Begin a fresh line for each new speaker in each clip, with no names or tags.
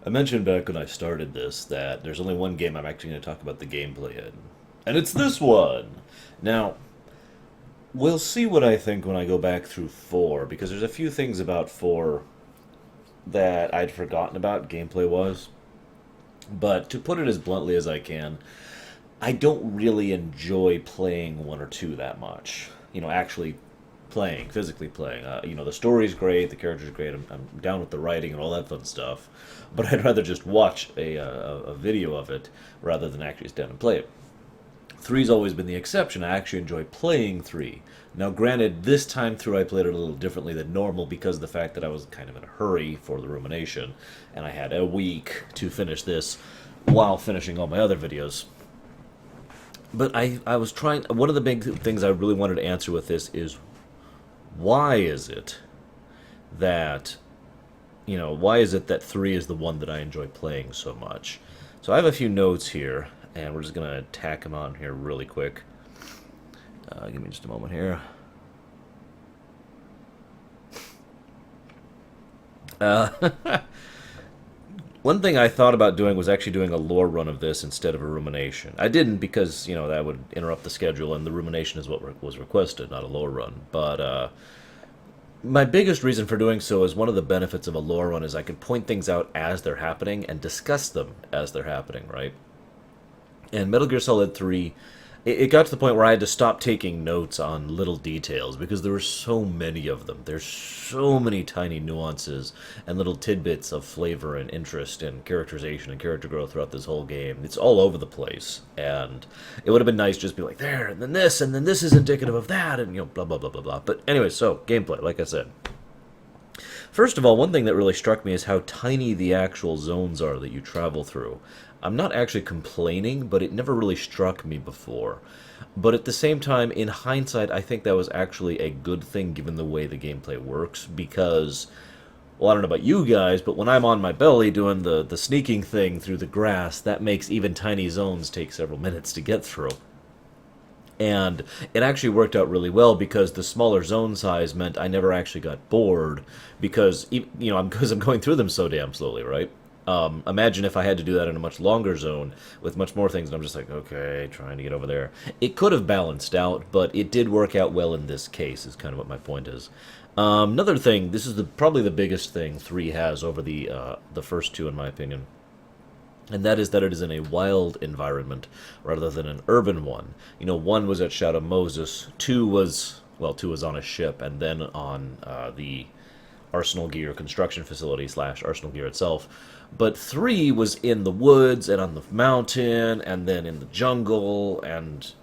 I mentioned back when I started this that there's only one game I'm actually going to talk about the gameplay in, and it's this one. Now, we'll see what I think when I go back through 4, because there's a few things about 4 that I'd forgotten about gameplay-wise. But to put it as bluntly as I can, I don't really enjoy playing 1 or 2 that much. Actually playing, physically playing. The story's great, the character's great, I'm down with the writing and all that fun stuff. But I'd rather just watch a video of it rather than actually stand and play it. Three's always been the exception. I actually enjoy playing 3. Now, granted, this time through I played it a little differently than normal because of the fact that I was kind of in a hurry for the Rumination, and I had a week to finish this while finishing all my other videos. But I was trying... One of the big things I really wanted to answer with this is, why is it that... why is it that 3 is the one that I enjoy playing so much? So I have a few notes here, and we're just going to tack them on here really quick. Give me just a moment here. One thing I thought about doing was actually doing a lore run of this instead of a rumination. I didn't because, that would interrupt the schedule, and the rumination is what was requested, not a lore run. But my biggest reason for doing so is one of the benefits of a lore run is I can point things out as they're happening and discuss them as they're happening, right? And Metal Gear Solid 3, it got to the point where I had to stop taking notes on little details because there were so many of them. There's so many tiny nuances and little tidbits of flavor and interest and characterization and character growth throughout this whole game. It's all over the place, and it would have been nice just to be like, there, and then this is indicative of that, and, blah, blah, blah, blah, blah. But anyway, so, gameplay, like I said. First of all, one thing that really struck me is how tiny the actual zones are that you travel through. I'm not actually complaining, but it never really struck me before. But at the same time, in hindsight, I think that was actually a good thing given the way the gameplay works, because, well, I don't know about you guys, but when I'm on my belly doing the sneaking thing through the grass, that makes even tiny zones take several minutes to get through. And it actually worked out really well because the smaller zone size meant I never actually got bored because, because I'm going through them so damn slowly, right? Imagine if I had to do that in a much longer zone with much more things, and I'm just like, okay, trying to get over there. It could have balanced out, but it did work out well in this case, is kind of what my point is. Another thing, this is probably the biggest thing 3 has over the first 2, in my opinion, and that is that it is in a wild environment rather than an urban one. 1 was at Shadow Moses, 2 was on a ship, and then on the Arsenal Gear construction facility / Arsenal Gear itself. But 3 was in the woods and on the mountain and then in the jungle and,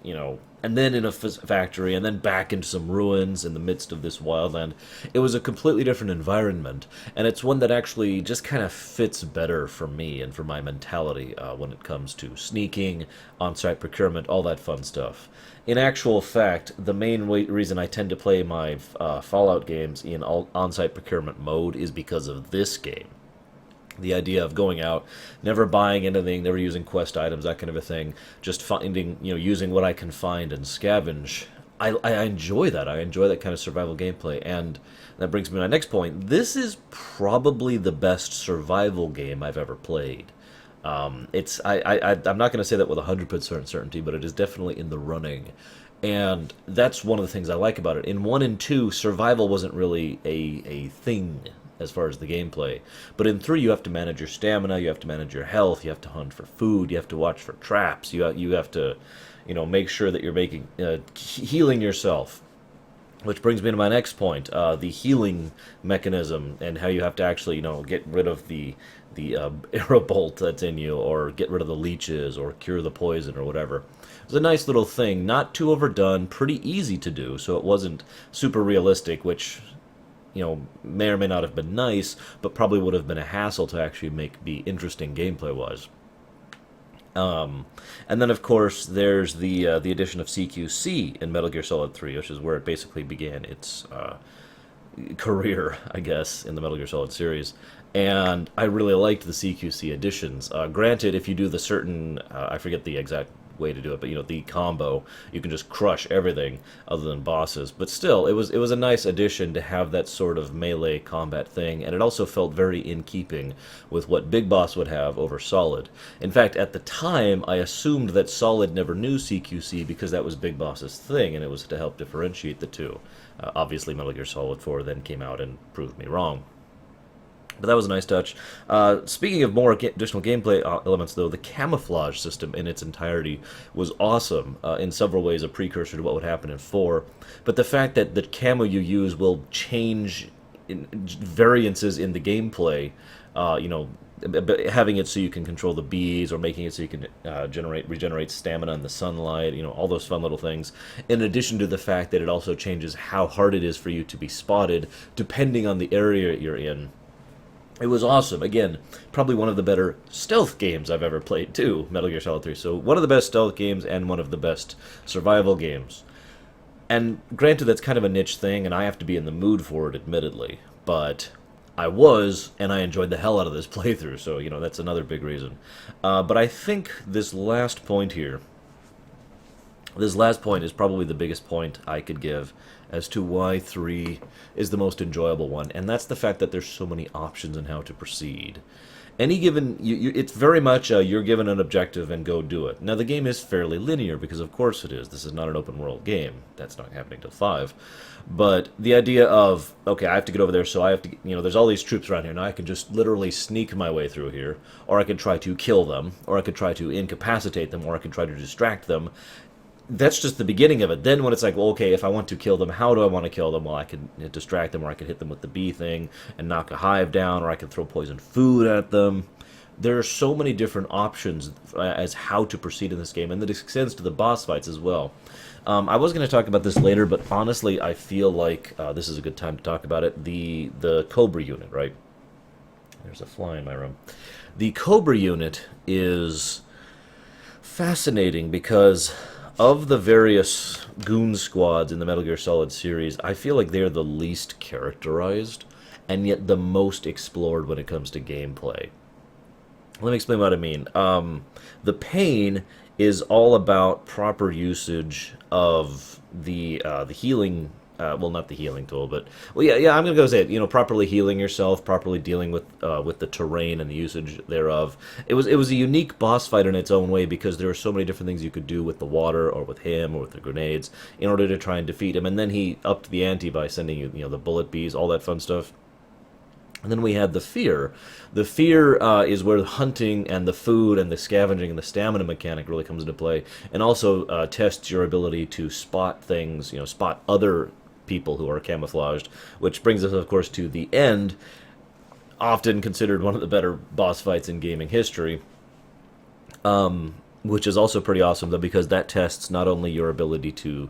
and then in a factory and then back into some ruins in the midst of this wildland. It was a completely different environment, and it's one that actually just kind of fits better for me and for my mentality when it comes to sneaking, on-site procurement, all that fun stuff. In actual fact, the main reason I tend to play my Fallout games in on-site procurement mode is because of this game. The idea of going out, never buying anything, never using quest items, that kind of a thing, just finding, using what I can find and scavenge. I enjoy that. I enjoy that kind of survival gameplay, and that brings me to my next point. This is probably the best survival game I've ever played. I'm not going to say that with 100% certainty, but it is definitely in the running. And that's one of the things I like about it. In 1 and 2, survival wasn't really a thing as far as the gameplay. But in 3, you have to manage your stamina, you have to manage your health, you have to hunt for food, you have to watch for traps, you have to, make sure that you're healing yourself. Which brings me to my next point, the healing mechanism and how you have to actually, get rid of the arrow bolt that's in you, or get rid of the leeches, or cure the poison, or whatever. It was a nice little thing, not too overdone, pretty easy to do, so it wasn't super realistic, which, may or may not have been nice, but probably would have been a hassle to actually be interesting gameplay-wise. And then, of course, there's the addition of CQC in Metal Gear Solid 3, which is where it basically began its career, I guess, in the Metal Gear Solid series. And I really liked the CQC additions. Granted, if you do the certain, I forget the exact way to do it, but the combo, you can just crush everything other than bosses. But still, it was a nice addition to have that sort of melee combat thing, and it also felt very in keeping with what Big Boss would have over Solid. In fact, at the time, I assumed that Solid never knew CQC because that was Big Boss's thing, and it was to help differentiate the two. Obviously, Metal Gear Solid 4 then came out and proved me wrong. But that was a nice touch. Speaking of more additional gameplay elements, though, the camouflage system in its entirety was awesome. In several ways, a precursor to what would happen in 4. But the fact that the camo you use will change variances in the gameplay, having it so you can control the bees, or making it so you can regenerate stamina in the sunlight, all those fun little things. In addition to the fact that it also changes how hard it is for you to be spotted, depending on the area you're in. It was awesome. Again, probably one of the better stealth games I've ever played, too, Metal Gear Solid 3. So one of the best stealth games and one of the best survival games. And granted, that's kind of a niche thing, and I have to be in the mood for it, admittedly. But I was, and I enjoyed the hell out of this playthrough, so, that's another big reason. But I think this last point here, this last point is probably the biggest point I could give as to why 3 is the most enjoyable one, and that's the fact that there's so many options on how to proceed. Any given, it's very much you're given an objective and go do it. Now the game is fairly linear, because of course it is. This is not an open world game. That's not happening till 5. But the idea of, okay, I have to get over there, so I have to, there's all these troops around here, now I can just literally sneak my way through here, or I could try to kill them, or I could try to incapacitate them, or I could try to distract them. That's just the beginning of it. Then when it's like, well, okay, if I want to kill them, how do I want to kill them? Well, I can distract them, or I can hit them with the bee thing and knock a hive down, or I can throw poison food at them. There are so many different options as how to proceed in this game, and that extends to the boss fights as well. I was going to talk about this later, but honestly, I feel like this is a good time to talk about it. The Cobra unit, right? There's a fly in my room. The Cobra unit is fascinating because of the various goon squads in the Metal Gear Solid series, I feel like they're the least characterized, and yet the most explored when it comes to gameplay. Let me explain what I mean. The Pain is all about proper usage of the healing. Well, not the healing tool, but I'm gonna go say it. Properly healing yourself, properly dealing with the terrain and the usage thereof. It was a unique boss fight in its own way, because there were so many different things you could do with the water, or with him, or with the grenades, in order to try and defeat him. And then he upped the ante by sending you, the bullet bees, all that fun stuff. And then we had the Fear. The Fear is where the hunting and the food and the scavenging and the stamina mechanic really comes into play, and also tests your ability to spot things, spot other people who are camouflaged, which brings us, of course, to the end, often considered one of the better boss fights in gaming history, which is also pretty awesome, though, because that tests not only your ability to,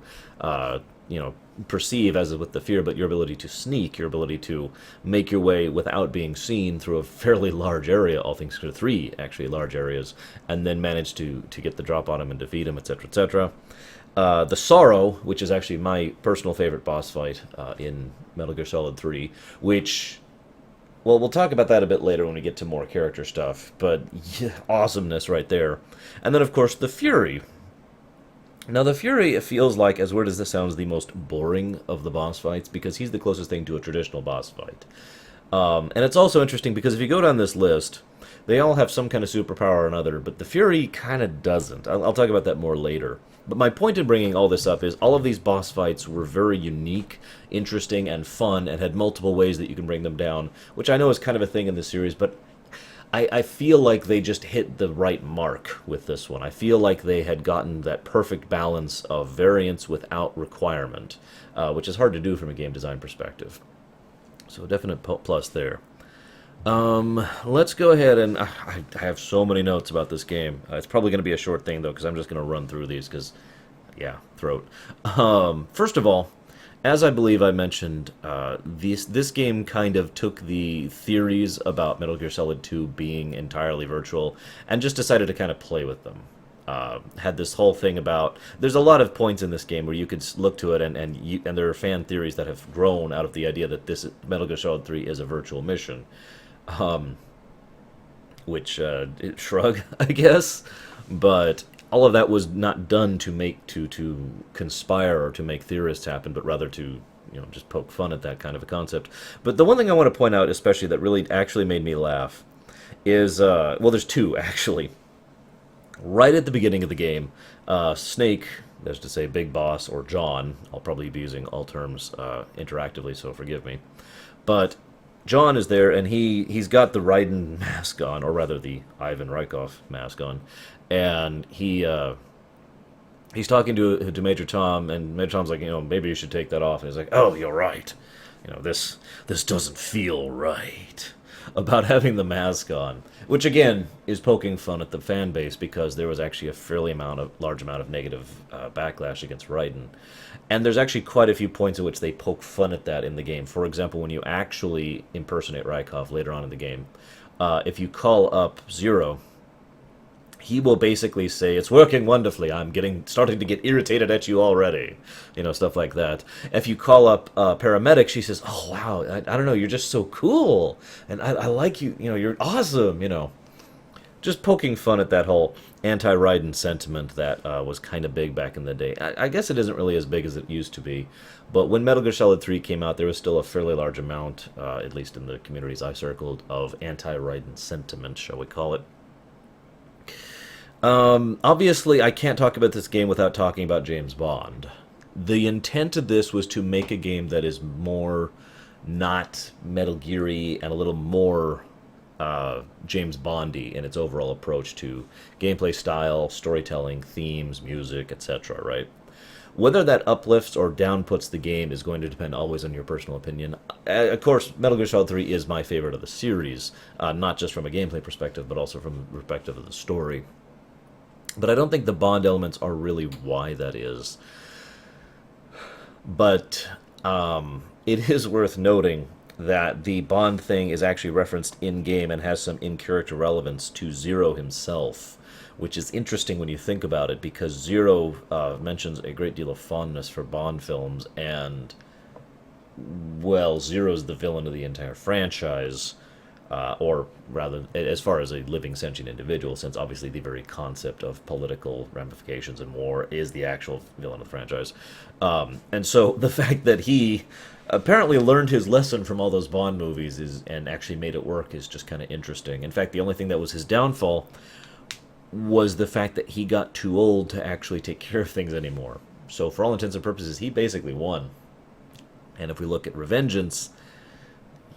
perceive, as with the Fear, but your ability to sneak, your ability to make your way without being seen through a fairly large area, all things considered, 3 actually large areas, and then manage to get the drop on him and defeat him, etc., etc. The Sorrow, which is actually my personal favorite boss fight in Metal Gear Solid 3, which, well, we'll talk about that a bit later when we get to more character stuff, but yeah, awesomeness right there. And then, of course, the Fury. Now, the Fury, it feels like, as weird as this sounds, the most boring of the boss fights, because he's the closest thing to a traditional boss fight. And it's also interesting because if you go down this list, they all have some kind of superpower or another, but the Fury kind of doesn't. I'll talk about that more later. But my point in bringing all this up is all of these boss fights were very unique, interesting, and fun, and had multiple ways that you can bring them down, which I know is kind of a thing in this series, but I feel like they just hit the right mark with this one. I feel like they had gotten that perfect balance of variance without requirement, which is hard to do from a game design perspective. So definite plus there. Let's go ahead and I have so many notes about this game. It's probably going to be a short thing, though, because I'm just going to run through these because, yeah, throat. First of all, as I believe I mentioned, this game kind of took the theories about Metal Gear Solid 2 being entirely virtual and just decided to kind of play with them. Had this whole thing about, there's a lot of points in this game where you could look to it and there are fan theories that have grown out of the idea that this Metal Gear Solid 3 is a virtual mission. Which, shrug, I guess, but all of that was not done to make to conspire or to make theorists happen, but rather to just poke fun at that kind of a concept. But the one thing I want to point out, especially that really actually made me laugh, is well, there's two actually. Right at the beginning of the game, Snake, that's to say Big Boss or John, I'll probably be using all terms interactively, so forgive me. But John is there, and he's got the Raiden mask on, or rather the Ivan Rykov mask on, and he's talking to Major Tom, and Major Tom's like, maybe you should take that off, and he's like, oh, you're right, this doesn't feel right about having the mask on, which again is poking fun at the fan base because there was actually a large amount of negative backlash against Raiden, and there's actually quite a few points at which they poke fun at that in the game. For example, when you actually impersonate Rykov later on in the game, if you call up Zero, he will basically say, it's working wonderfully, I'm starting to get irritated at you already. Stuff like that. If you call up Paramedic, she says, oh, wow, I don't know, you're just so cool. And I like you, you're awesome, Just poking fun at that whole anti-Raiden sentiment that was kind of big back in the day. I guess it isn't really as big as it used to be. But when Metal Gear Solid 3 came out, there was still a fairly large amount, at least in the communities I circled, of anti-Raiden sentiment, shall we call it. Obviously, I can't talk about this game without talking about James Bond. The intent of this was to make a game that is more not Metal Gear-y and a little more James Bondy in its overall approach to gameplay style, storytelling, themes, music, etc., right? Whether that uplifts or downputs the game is going to depend always on your personal opinion. Of course, Metal Gear Solid 3 is my favorite of the series, not just from a gameplay perspective, but also from the perspective of the story. But I don't think the Bond elements are really why that is. But it is worth noting that the Bond thing is actually referenced in-game and has some in-character relevance to Zero himself, which is interesting when you think about it, because Zero mentions a great deal of fondness for Bond films, and, well, Zero's the villain of the entire franchise. Or rather, as far as a living sentient individual, since obviously the very concept of political ramifications and war is the actual villain of the franchise. And so the fact that he apparently learned his lesson from all those Bond movies and actually made it work is just kind of interesting. In fact, the only thing that was his downfall was the fact that he got too old to actually take care of things anymore. So for all intents and purposes, he basically won. And if we look at Revengeance,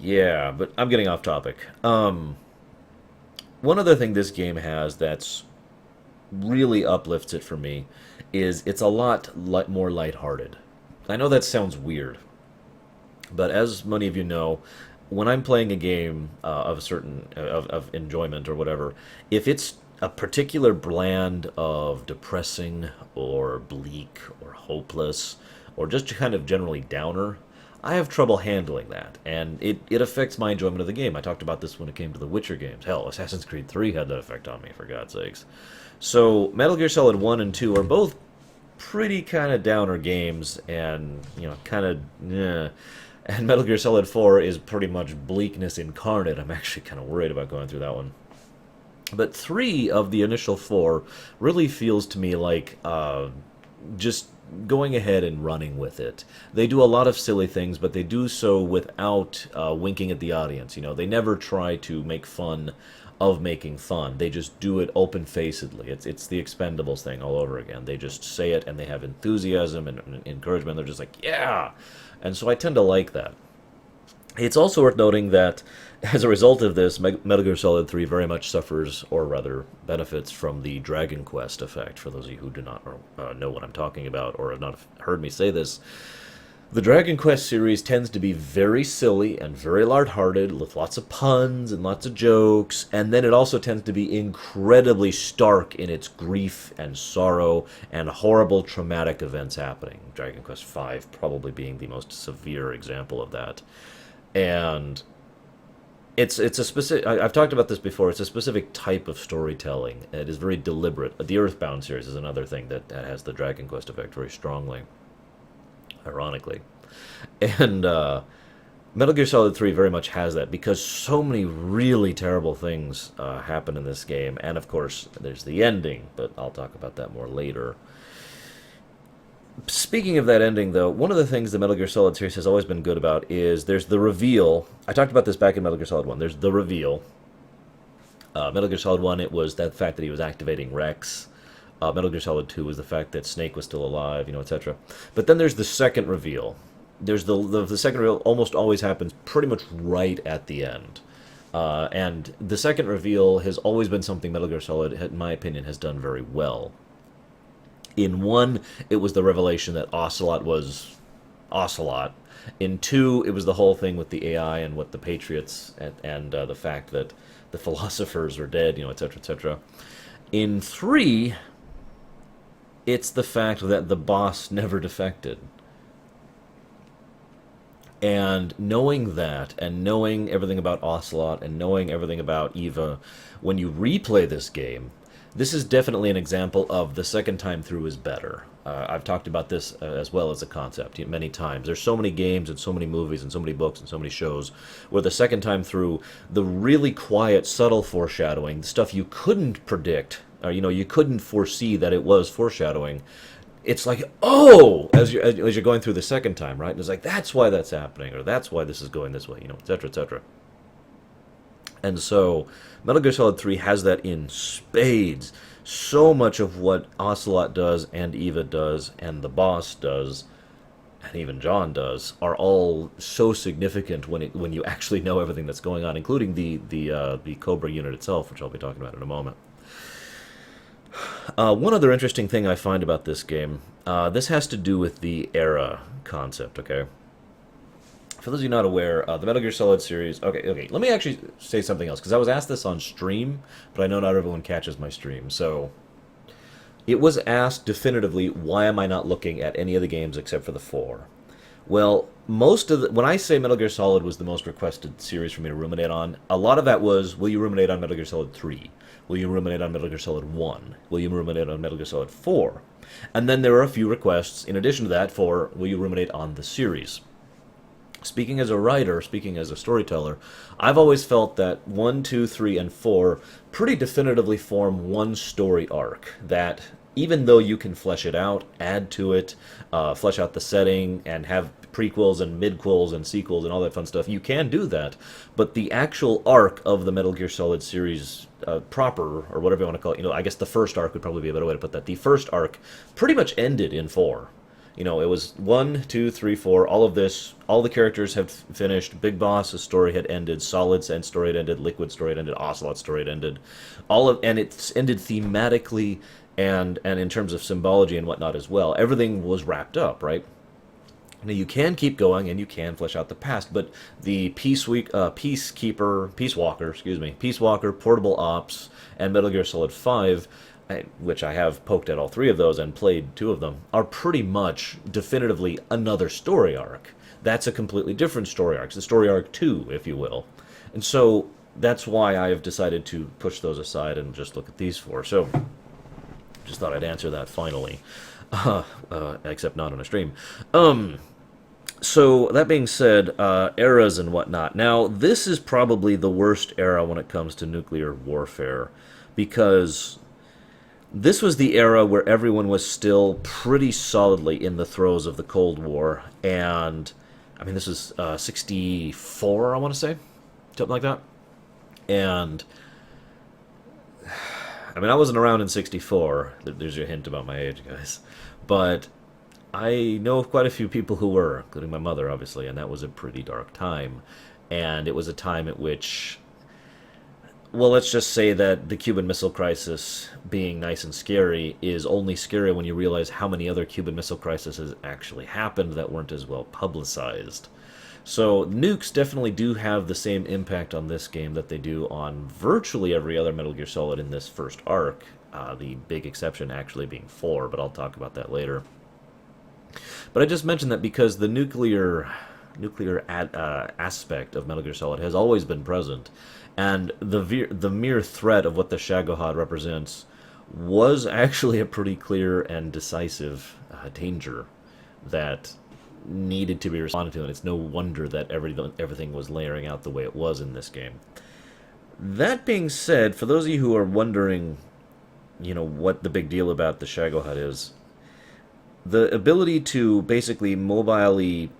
yeah, but I'm getting off topic. One other thing this game has that's really uplifts it for me is it's a lot more lighthearted. I know that sounds weird, but as many of you know, when I'm playing a game of a certain of enjoyment or whatever, if it's a particular brand of depressing or bleak or hopeless or just kind of generally downer, I have trouble handling that, and it affects my enjoyment of the game. I talked about this when it came to the Witcher games. Hell, Assassin's Creed 3 had that effect on me, for God's sakes. So, Metal Gear Solid 1 and 2 are both pretty kind of downer games, and, kind of, and Metal Gear Solid 4 is pretty much bleakness incarnate. I'm actually kind of worried about going through that one. But 3 of the initial 4 really feels to me like just going ahead and running with it. They do a lot of silly things, but they do so without winking at the audience. They never try to make fun of making fun. They just do it open-facedly. It's the Expendables thing all over again. They just say it, and they have enthusiasm and encouragement. They're just like, yeah! And so I tend to like that. It's also worth noting that as a result of this, Metal Gear Solid 3 very much suffers, or rather benefits, from the Dragon Quest effect. For those of you who do not know what I'm talking about, or have not heard me say this, the Dragon Quest series tends to be very silly and very lighthearted, with lots of puns and lots of jokes, and then it also tends to be incredibly stark in its grief and sorrow and horrible traumatic events happening. Dragon Quest V probably being the most severe example of that. And it's a specific. I've talked about this before. It's a specific type of storytelling. It is very deliberate. The Earthbound series is another thing that has the Dragon Quest effect very strongly, ironically. And Metal Gear Solid 3 very much has that because so many really terrible things happen in this game. And of course, there's the ending, but I'll talk about that more later. Speaking of that ending, though, one of the things the Metal Gear Solid series has always been good about is there's the reveal. I talked about this back in Metal Gear Solid 1. There's the reveal. Metal Gear Solid 1, it was that fact that he was activating Rex. Metal Gear Solid 2 was the fact that Snake was still alive, etc. But then there's the second reveal. There's the second reveal almost always happens pretty much right at the end. And the second reveal has always been something Metal Gear Solid, in my opinion, has done very well. In 1, it was the revelation that Ocelot was Ocelot. In 2, it was the whole thing with the AI and what the Patriots and the fact that the philosophers were dead, etc., etc. In 3, it's the fact that the boss never defected. And knowing that, and knowing everything about Ocelot, and knowing everything about Eva, when you replay this game, this is definitely an example of the second time through is better. I've talked about this as well as a concept many times. There's so many games and so many movies and so many books and so many shows where the second time through, the really quiet, subtle foreshadowing, the stuff you couldn't predict, or you couldn't foresee that it was foreshadowing, it's like, oh, as you're going through the second time, right? And it's like, that's why that's happening, or that's why this is going this way, etc., etc. And so, Metal Gear Solid 3 has that in spades. So much of what Ocelot does, and Eva does, and the boss does, and even John does, are all so significant when you actually know everything that's going on, including the Cobra unit itself, which I'll be talking about in a moment. One other interesting thing I find about this game, this has to do with the era concept, okay? For those of you not aware, the Metal Gear Solid series... Okay, let me actually say something else, because I was asked this on stream, but I know not everyone catches my stream, so... It was asked definitively, why am I not looking at any of the games except for the 4? Well, when I say Metal Gear Solid was the most requested series for me to ruminate on, a lot of that was, will you ruminate on Metal Gear Solid 3? Will you ruminate on Metal Gear Solid 1? Will you ruminate on Metal Gear Solid 4? And then there were a few requests, in addition to that, for, will you ruminate on the series? Speaking as a writer, speaking as a storyteller, I've always felt that 1, 2, 3, and 4 pretty definitively form one story arc that, even though you can flesh it out, add to it, flesh out the setting, and have prequels and midquels and sequels and all that fun stuff, you can do that. But the actual arc of the Metal Gear Solid series proper, or whatever you want to call it, I guess the first arc would probably be a better way to put that. The first arc pretty much ended in 4. It was 1, 2, 3, 4, all of this, all the characters have finished, Big Boss's story had ended, Solid's story had ended, Liquid's story had ended, Ocelot's story had ended, and it's ended thematically and in terms of symbology and whatnot as well. Everything was wrapped up, right? Now, you can keep going and you can flesh out the past, but the Peace Walker, Portable Ops, and Metal Gear Solid 5, which I have poked at all 3 of those and played 2 of them, are pretty much definitively another story arc. That's a completely different story arc. It's the story arc 2, if you will. And so that's why I have decided to push those aside and just look at these 4. So, just thought I'd answer that finally. Except not on a stream. So, that being said, eras and whatnot. Now, this is probably the worst era when it comes to nuclear warfare, because this was the era where everyone was still pretty solidly in the throes of the Cold War, and, I mean, this was 64, I want to say? Something like that. And, I mean, I wasn't around in 64. There's your hint about my age, guys. But I know of quite a few people who were, including my mother, obviously, and that was a pretty dark time. And it was a time at which, well, let's just say that the Cuban Missile Crisis, being nice and scary, is only scary when you realize how many other Cuban Missile Crises actually happened that weren't as well publicized. So nukes definitely do have the same impact on this game that they do on virtually every other Metal Gear Solid in this first arc. The big exception actually being 4, but I'll talk about that later. But I just mentioned that because the nuclear aspect of Metal Gear Solid has always been present, and the mere threat of what the Shagohod represents was actually a pretty clear and decisive danger that needed to be responded to, and it's no wonder that everything was layering out the way it was in this game. That being said, for those of you who are wondering, what the big deal about the Shagohod is, the ability to basically mobilely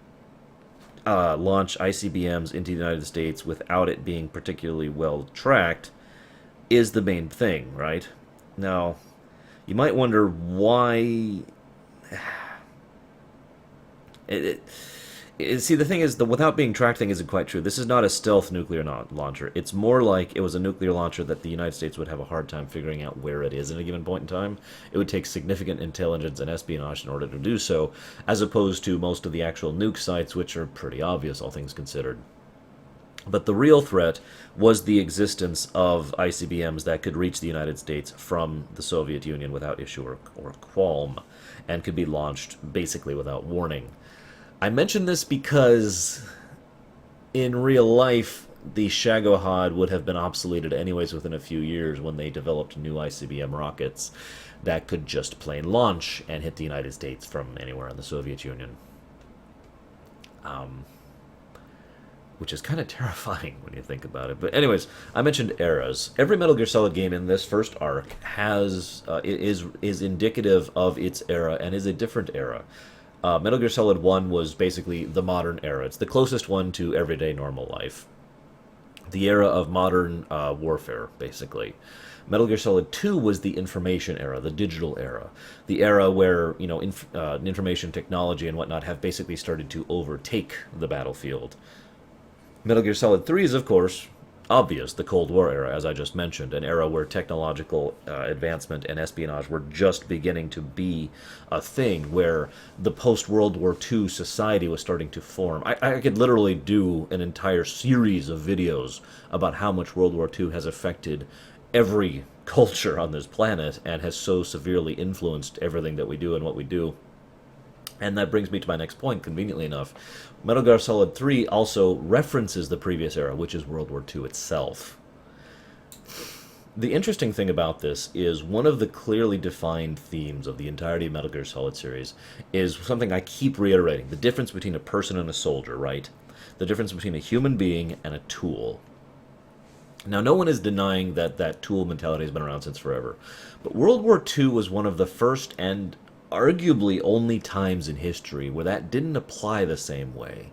launch ICBMs into the United States without it being particularly well tracked is the main thing, right? Now, you might wonder why. See, the thing is, the without being tracked thing isn't quite true. This is not a stealth nuclear launcher. It's more like it was a nuclear launcher that the United States would have a hard time figuring out where it is at a given point in time. It would take significant intelligence and espionage in order to do so, as opposed to most of the actual nuke sites, which are pretty obvious, all things considered. But the real threat was the existence of ICBMs that could reach the United States from the Soviet Union without issue or qualm, and could be launched basically without warning. I mention this because in real life, the Shagohod would have been obsoleted anyways within a few years when they developed new ICBM rockets that could just plain launch and hit the United States from anywhere in the Soviet Union. Which is kind of terrifying when you think about it. But anyways, I mentioned eras. Every Metal Gear Solid game in this first arc is indicative of its era and is a different era. Metal Gear Solid 1 was basically the modern era. It's the closest one to everyday normal life. The era of modern warfare, basically. Metal Gear Solid 2 was the information era, the digital era. The era where, information technology and whatnot have basically started to overtake the battlefield. Metal Gear Solid 3 is, of course, obvious, the Cold War era, as I just mentioned, an era where technological advancement and espionage were just beginning to be a thing, where the post-World War II society was starting to form. I could literally do an entire series of videos about how much World War II has affected every culture on this planet and has so severely influenced everything that we do and what we do. And that brings me to my next point, conveniently enough. Metal Gear Solid 3 also references the previous era, which is World War II itself. The interesting thing about this is one of the clearly defined themes of the entirety of Metal Gear Solid series is something I keep reiterating, the difference between a person and a soldier, right? The difference between a human being and a tool. Now, no one is denying that tool mentality has been around since forever, but World War II was one of the first and arguably only times in history where that didn't apply the same way.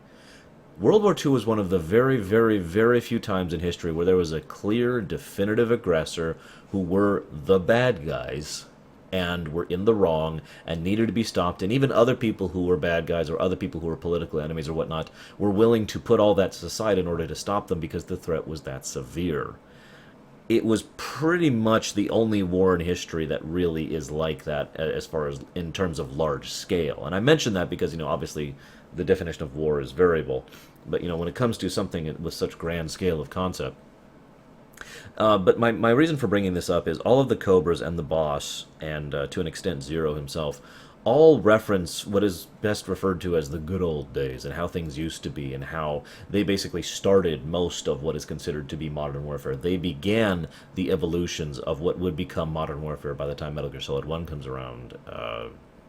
World War II was one of the very, very, very few times in history where there was a clear, definitive aggressor who were the bad guys and were in the wrong and needed to be stopped, and even other people who were bad guys or other people who were political enemies or whatnot were willing to put all that aside in order to stop them because the threat was that severe. It was pretty much the only war in history that really is like that as far as in terms of large scale. And I mention that because, obviously the definition of war is variable. But, when it comes to something with such grand scale of concept. But my reason for bringing this up is all of the Cobras and the boss, and to an extent Zero himself, all reference what is best referred to as the good old days and how things used to be and how they basically started most of what is considered to be modern warfare. They began the evolutions of what would become modern warfare by the time Metal Gear Solid 1 comes around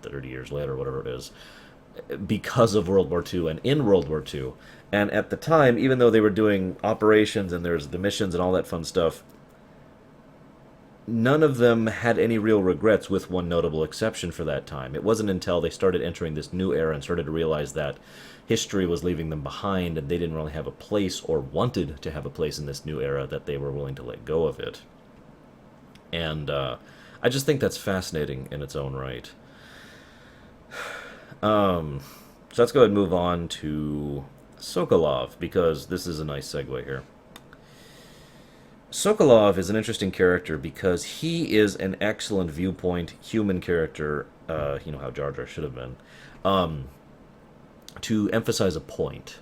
30 years later, whatever it is, because of World War II and in World War II. And at the time, even though they were doing operations and there's the missions and all that fun stuff, none of them had any real regrets, with one notable exception for that time. It wasn't until they started entering this new era and started to realize that history was leaving them behind and they didn't really have a place or wanted to have a place in this new era that they were willing to let go of it. And I just think that's fascinating in its own right. So let's go ahead and move on to Sokolov, because this is a nice segue here. Sokolov is an interesting character because he is an excellent viewpoint human character, how Jar Jar should have been, to emphasize a point.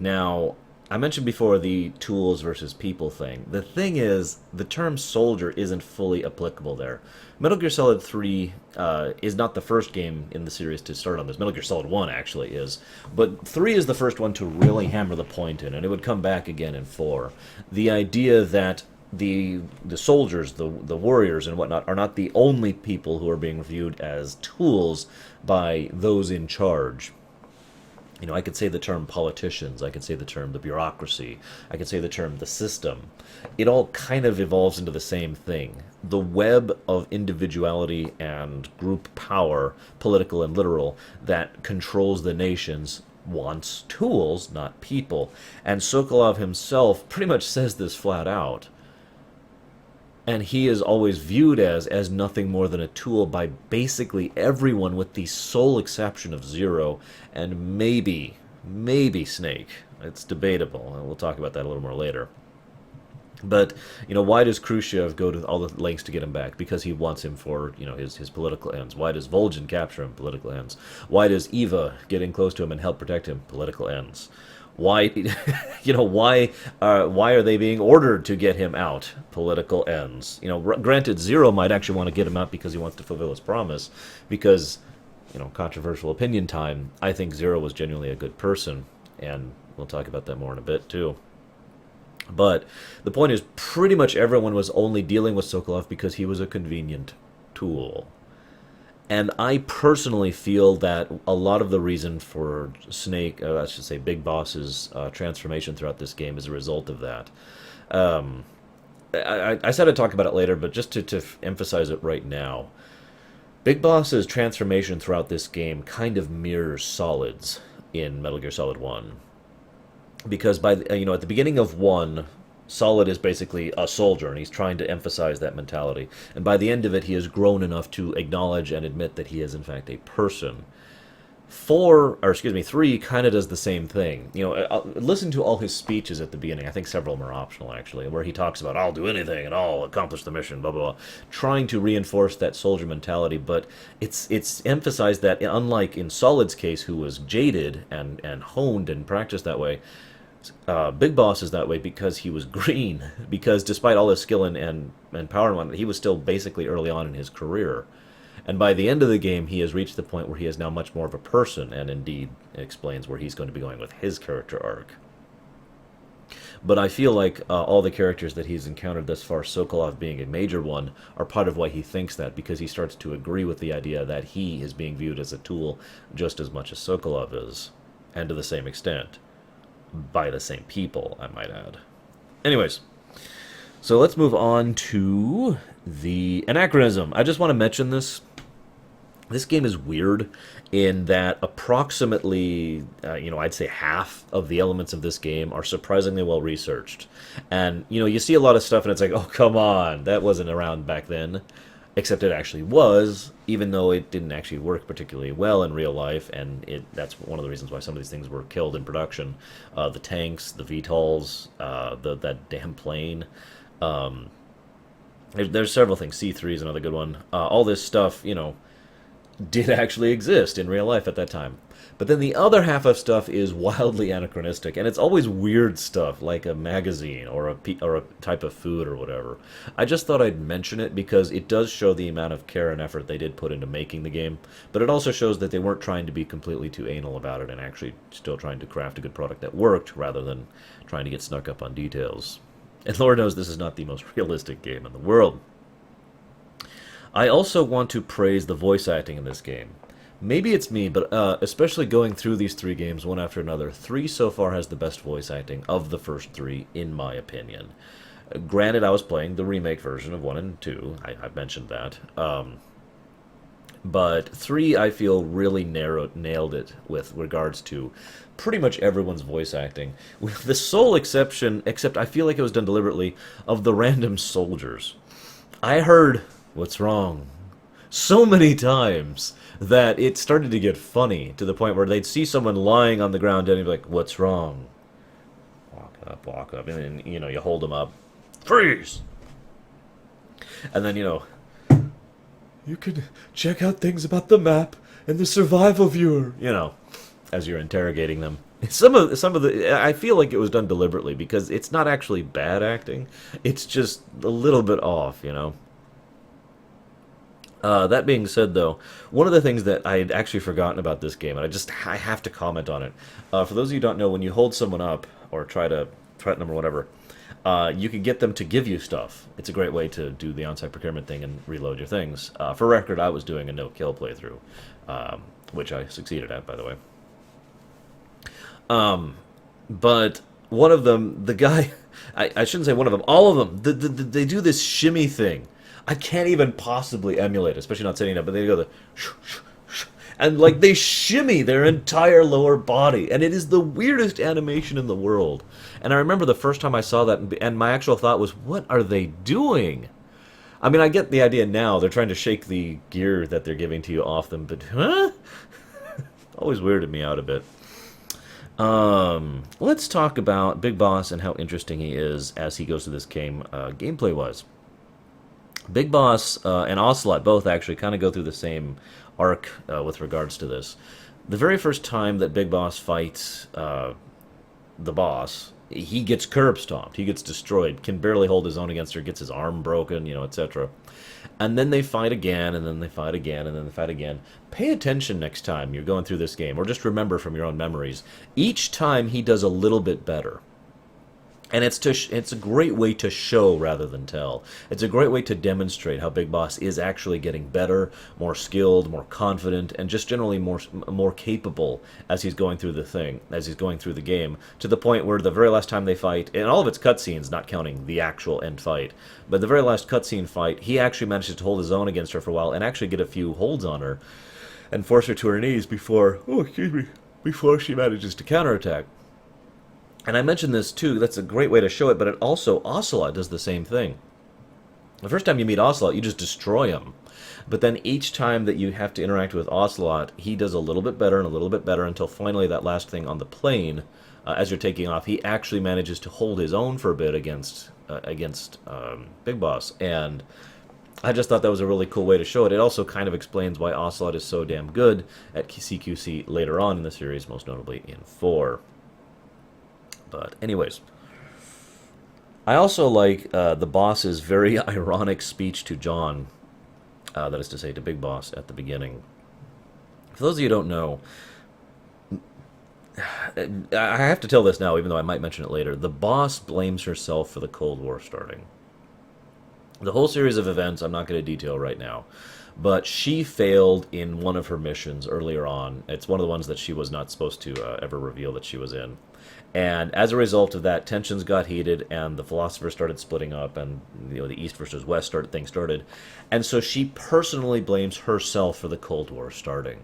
Now, I mentioned before the tools versus people thing. The thing is, the term soldier isn't fully applicable there. Metal Gear Solid 3 is not the first game in the series to start on this. Metal Gear Solid 1 actually is. But 3 is the first one to really hammer the point in, and it would come back again in 4. The idea that the soldiers, the warriors and whatnot, are not the only people who are being viewed as tools by those in charge. I could say the term politicians, I could say the term the bureaucracy, I could say the term the system. It all kind of evolves into the same thing. The web of individuality and group power, political and literal, that controls the nations wants tools, not people. And Sokolov himself pretty much says this flat out. And he is always viewed as nothing more than a tool by basically everyone, with the sole exception of Zero and maybe Snake. It's debatable, and we'll talk about that a little more later. But, why does Khrushchev go to all the lengths to get him back? Because he wants him for, his political ends. Why does Volgin capture him? Political ends. Why does Eva get in close to him and help protect him? Political ends. Why, why are they being ordered to get him out? Political ends. Granted, Zero might actually want to get him out because he wants to fulfill his promise. Because, controversial opinion time, I think Zero was genuinely a good person, and we'll talk about that more in a bit too. But the point is, pretty much everyone was only dealing with Sokolov because he was a convenient tool. And I personally feel that a lot of the reason for Snake, I should say Big Boss's transformation throughout this game is a result of that. I said I'd talk about it later, but just to emphasize it right now, Big Boss's transformation throughout this game kind of mirrors Solid's in Metal Gear Solid 1. Because at the beginning of 1, Solid is basically a soldier, and he's trying to emphasize that mentality. And by the end of it, he has grown enough to acknowledge and admit that he is, in fact, a person. 3 kind of does the same thing. Listen to all his speeches at the beginning. I think several of them are optional, actually, where he talks about, I'll do anything and I'll accomplish the mission, blah, blah, blah, trying to reinforce that soldier mentality. But it's emphasized that, unlike in Solid's case, who was jaded and honed and practiced that way, Big Boss is that way because he was green. Because despite all his skill and power and whatnot, he was still basically early on in his career. And by the end of the game, he has reached the point where he is now much more of a person, and indeed explains where he's going to be going with his character arc. But I feel like all the characters that he's encountered thus far, Sokolov being a major one, are part of why he thinks that, because he starts to agree with the idea that he is being viewed as a tool just as much as Sokolov is, and to the same extent. By the same people, I might add. Anyways, so let's move on to the anachronism. I just want to mention this. This game is weird in that approximately, I'd say half of the elements of this game are surprisingly well researched. And, you see a lot of stuff and it's like, oh, come on, that wasn't around back then. Except it actually was, even though it didn't actually work particularly well in real life, and that's one of the reasons why some of these things were killed in production. The tanks, the VTOLs, that damn plane. There's several things. C3 is another good one. All this stuff, did actually exist in real life at that time. But then the other half of stuff is wildly anachronistic, and it's always weird stuff, like a magazine or a type of food or whatever. I just thought I'd mention it because it does show the amount of care and effort they did put into making the game, but it also shows that they weren't trying to be completely too anal about it and actually still trying to craft a good product that worked rather than trying to get snuck up on details. And Lord knows this is not the most realistic game in the world. I also want to praise the voice acting in this game. Maybe it's me, but especially going through these 3 games one after another, 3 so far has the best voice acting of the first 3, in my opinion. Granted, I was playing the remake version of 1 and 2. I've mentioned that. But 3, I feel, really nailed it with regards to pretty much everyone's voice acting. With the sole exception, except I feel like it was done deliberately, of the random soldiers. I heard, "What's wrong?" so many times that it started to get funny, to the point where they'd see someone lying on the ground and they'd be like, "What's wrong?" Walk up, and then, you hold them up. "Freeze!" And then, "You can check out things about the map and the survival viewer," as you're interrogating them. Some of the, I feel like it was done deliberately, because it's not actually bad acting. It's just a little bit off, That being said, though, one of the things that I had actually forgotten about this game, and I have to comment on it. For those of you who don't know, when you hold someone up, or try to threaten them or whatever, you can get them to give you stuff. It's a great way to do the on-site procurement thing and reload your things. For record, I was doing a no-kill playthrough, which I succeeded at, by the way. But one of them, the guy, I shouldn't say one of them, all of them, they do this shimmy thing. I can't even possibly emulate it, especially not sitting up, but they go the and like they shimmy their entire lower body, and it is the weirdest animation in the world. And I remember the first time I saw that, and my actual thought was, what are they doing? I mean, I get the idea now. They're trying to shake the gear that they're giving to you off them, but huh? Always weirded me out a bit. Let's talk about Big Boss and how interesting he is as he goes through this game, gameplay-wise. Big Boss and Ocelot both actually kind of go through the same arc with regards to this. The very first time that Big Boss fights the boss, he gets curb stomped. He gets destroyed. Can barely hold his own against her. Gets his arm broken, etc. And then they fight again, and then they fight again, and then they fight again. Pay attention next time you're going through this game, or just remember from your own memories. Each time he does a little bit better. And it's a great way to show rather than tell. It's a great way to demonstrate how Big Boss is actually getting better, more skilled, more confident, and just generally more capable as he's going through as he's going through the game, to the point where the very last time they fight, and all of its cutscenes, not counting the actual end fight, but the very last cutscene fight, he actually manages to hold his own against her for a while and actually get a few holds on her and force her to her knees before she manages to counterattack. And I mentioned this too, that's a great way to show it, but it also, Ocelot does the same thing. The first time you meet Ocelot, you just destroy him. But then each time that you have to interact with Ocelot, he does a little bit better and a little bit better until finally that last thing on the plane, as you're taking off, he actually manages to hold his own for a bit against Big Boss. And I just thought that was a really cool way to show it. It also kind of explains why Ocelot is so damn good at CQC later on in the series, most notably in 4. But anyways, I also like the boss's very ironic speech to John, that is to say to Big Boss at the beginning. For those of you who don't know, I have to tell this now, even though I might mention it later. The boss blames herself for the Cold War starting. The whole series of events I'm not going to detail right now, but she failed in one of her missions earlier on. It's one of the ones that she was not supposed to ever reveal that she was in. And as a result of that, tensions got heated, and the philosophers started splitting up, and the East versus West thing started. And so she personally blames herself for the Cold War starting.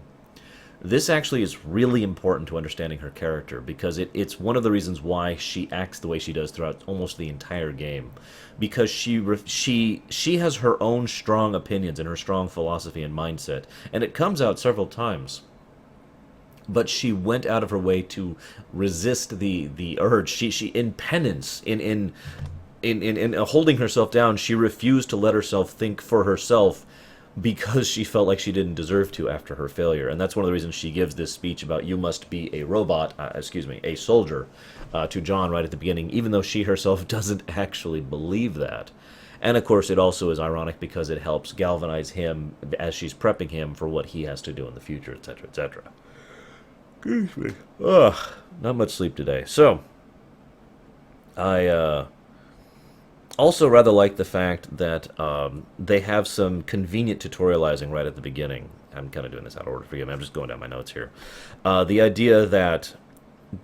This actually is really important to understanding her character, because it's one of the reasons why she acts the way she does throughout almost the entire game. Because she has her own strong opinions and her strong philosophy and mindset, and it comes out several times. But she went out of her way to resist the urge. She in penance, in holding herself down, she refused to let herself think for herself, because she felt like she didn't deserve to after her failure. And that's one of the reasons she gives this speech about you must be a robot, a soldier, to John right at the beginning, even though she herself doesn't actually believe that. And of course, it also is ironic because it helps galvanize him as she's prepping him for what he has to do in the future, etc., etc. Excuse me. Ugh, not much sleep today. So, I also rather like the fact that they have some convenient tutorializing right at the beginning. I'm kind of doing this out of order, forgive me, I'm just going down my notes here. The idea that,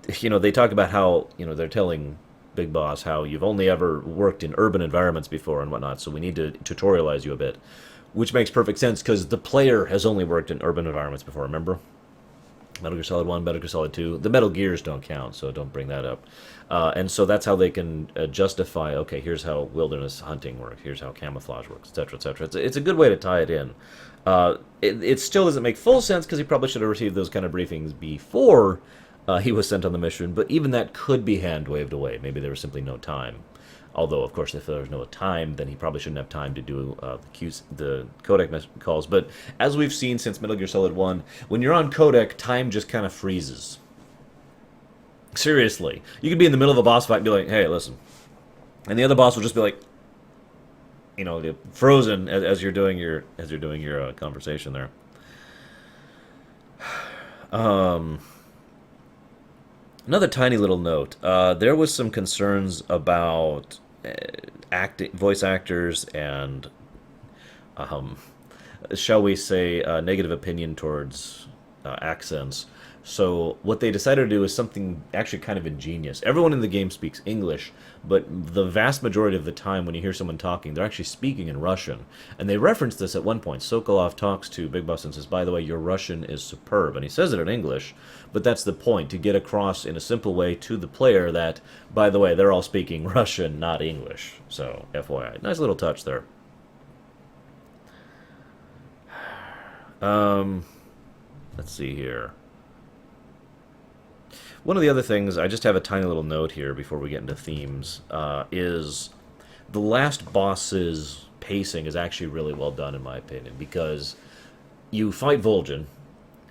they talk about how, they're telling Big Boss how you've only ever worked in urban environments before and whatnot, so we need to tutorialize you a bit. Which makes perfect sense, because the player has only worked in urban environments before, remember? Metal Gear Solid 1, Metal Gear Solid 2. The Metal Gears don't count, so don't bring that up. And so that's how they can justify, okay, here's how wilderness hunting works, here's how camouflage works, etc., etc. It's a good way to tie it in. It still doesn't make full sense, because he probably should have received those kind of briefings before he was sent on the mission, but even that could be hand-waved away. Maybe there was simply no time. Although, of course, if there was no time, then he probably shouldn't have time to do the codec calls. But as we've seen since Metal Gear Solid 1, when you're on codec, time just kind of freezes. Seriously. You could be in the middle of a boss fight and be like, hey, listen. And the other boss will just be like, frozen as you're doing your conversation there. Another tiny little note. There was some concerns about voice actors and, shall we say, negative opinion towards accents. So what they decided to do is something actually kind of ingenious. Everyone in the game speaks English, but the vast majority of the time when you hear someone talking, they're actually speaking in Russian. And they reference this at one point. Sokolov talks to Big Boss and says, by the way, your Russian is superb. And he says it in English, but that's the point, to get across in a simple way to the player that, by the way, they're all speaking Russian, not English. So, FYI. Nice little touch there. Let's see here. One of the other things, I just have a tiny little note here before we get into themes, is the last boss's pacing is actually really well done, in my opinion, because you fight Vol'jin,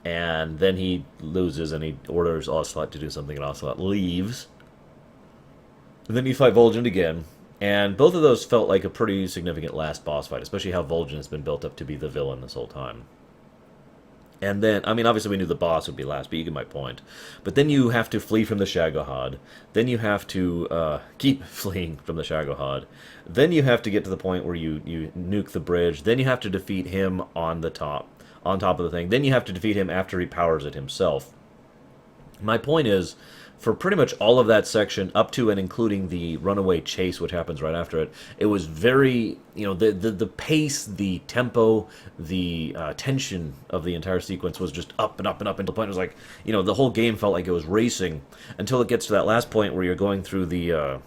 and then he loses, and he orders Ocelot to do something, and Ocelot leaves. And then you fight Vol'jin again, and both of those felt like a pretty significant last boss fight, especially how Vol'jin has been built up to be the villain this whole time. And then, I mean, obviously we knew the boss would be last, but you get my point. But then you have to flee from the Shagohod. Then you have to keep fleeing from the Shagohod. Then you have to get to the point where you nuke the bridge. Then you have to defeat him on top of the thing. Then you have to defeat him after he powers it himself. My point is, for pretty much all of that section, up to and including the runaway chase, which happens right after it, it was very, the pace, the tempo, the tension of the entire sequence was just up and up and up until the point it was like, the whole game felt like it was racing until it gets to that last point where you're going through the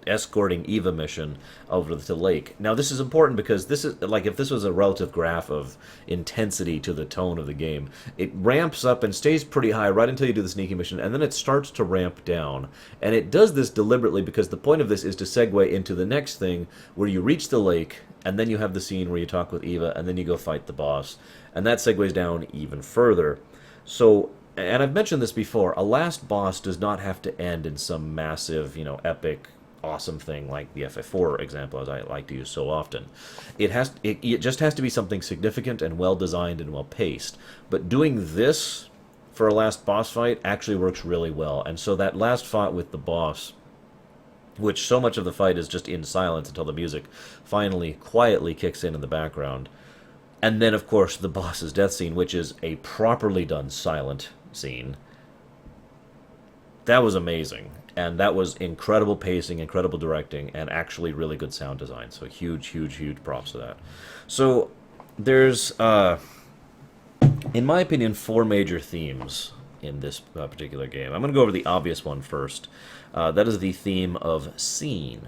escorting Eva mission over to the lake. Now this is important because this is like if this was a relative graph of intensity to the tone of the game, it ramps up and stays pretty high right until you do the sneaky mission, and then it starts to ramp down. And it does this deliberately because the point of this is to segue into the next thing where you reach the lake, and then you have the scene where you talk with Eva, and then you go fight the boss, and that segues down even further. So, and I've mentioned this before, a last boss does not have to end in some massive, epic, awesome thing like the FF4 example, as I like to use so often. It just has to be something significant and well designed and well paced. But doing this for a last boss fight actually works really well. And so that last fight with the boss, which so much of the fight is just in silence until the music finally quietly kicks in the background. And then, of course, the boss's death scene, which is a properly done silent scene. That was amazing. And that was incredible pacing, incredible directing, and actually really good sound design. So huge, huge, huge props to that. So there's, in my opinion, 4 major themes in this particular game. I'm going to go over the obvious one first. That is the theme of scene.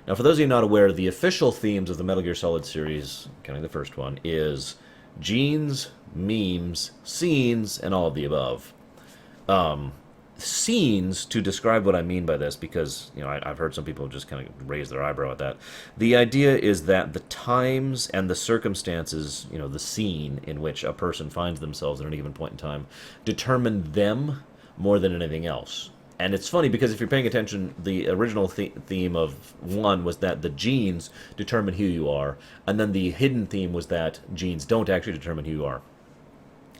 Now, for those of you not aware, the official themes of the Metal Gear Solid series, counting the first one, is genes, memes, scenes, and all of the above. Scenes, to describe what I mean by this, because I've heard some people just kind of raise their eyebrow at that. The idea is that the times and the circumstances, the scene in which a person finds themselves at any given point in time, determine them more than anything else. And it's funny because if you're paying attention, the original theme of 1 was that the genes determine who you are, and then the hidden theme was that genes don't actually determine who you are.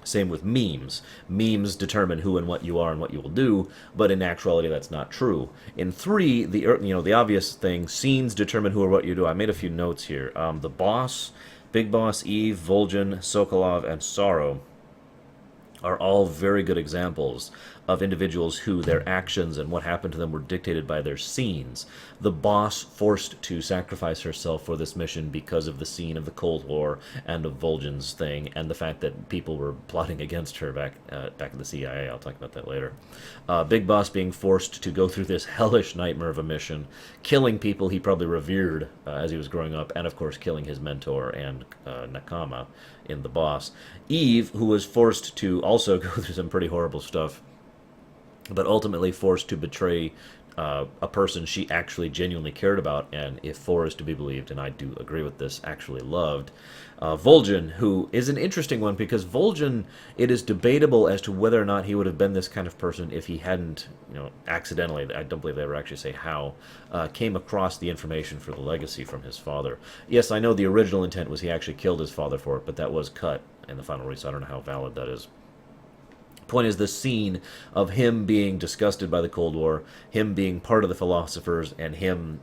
Same with memes. Memes determine who and what you are and what you will do, but in actuality that's not true. In 3, the obvious thing, scenes determine who or what you do. I made a few notes here. The boss, Big Boss, Eve, Vol'jin, Sokolov, and Sorrow are all very good examples of individuals who their actions and what happened to them were dictated by their scenes. The boss forced to sacrifice herself for this mission because of the scene of the Cold War and of Vol'jin's thing, and the fact that people were plotting against her back in the CIA. I'll talk about that later. Big Boss being forced to go through this hellish nightmare of a mission, killing people he probably revered as he was growing up, and of course killing his mentor and Nakama in the boss. Eve, who was forced to also go through some pretty horrible stuff, but ultimately forced to betray a person she actually genuinely cared about, and if 4 is to be believed, and I do agree with this, actually loved. Vol'jin, who is an interesting one, because Vol'jin, it is debatable as to whether or not he would have been this kind of person if he hadn't, accidentally, I don't believe they ever actually say how, came across the information for the legacy from his father. Yes, I know the original intent was he actually killed his father for it, but that was cut in the final release, so I don't know how valid that is. Point is the scene of him being disgusted by the Cold War, him being part of the philosophers, and him,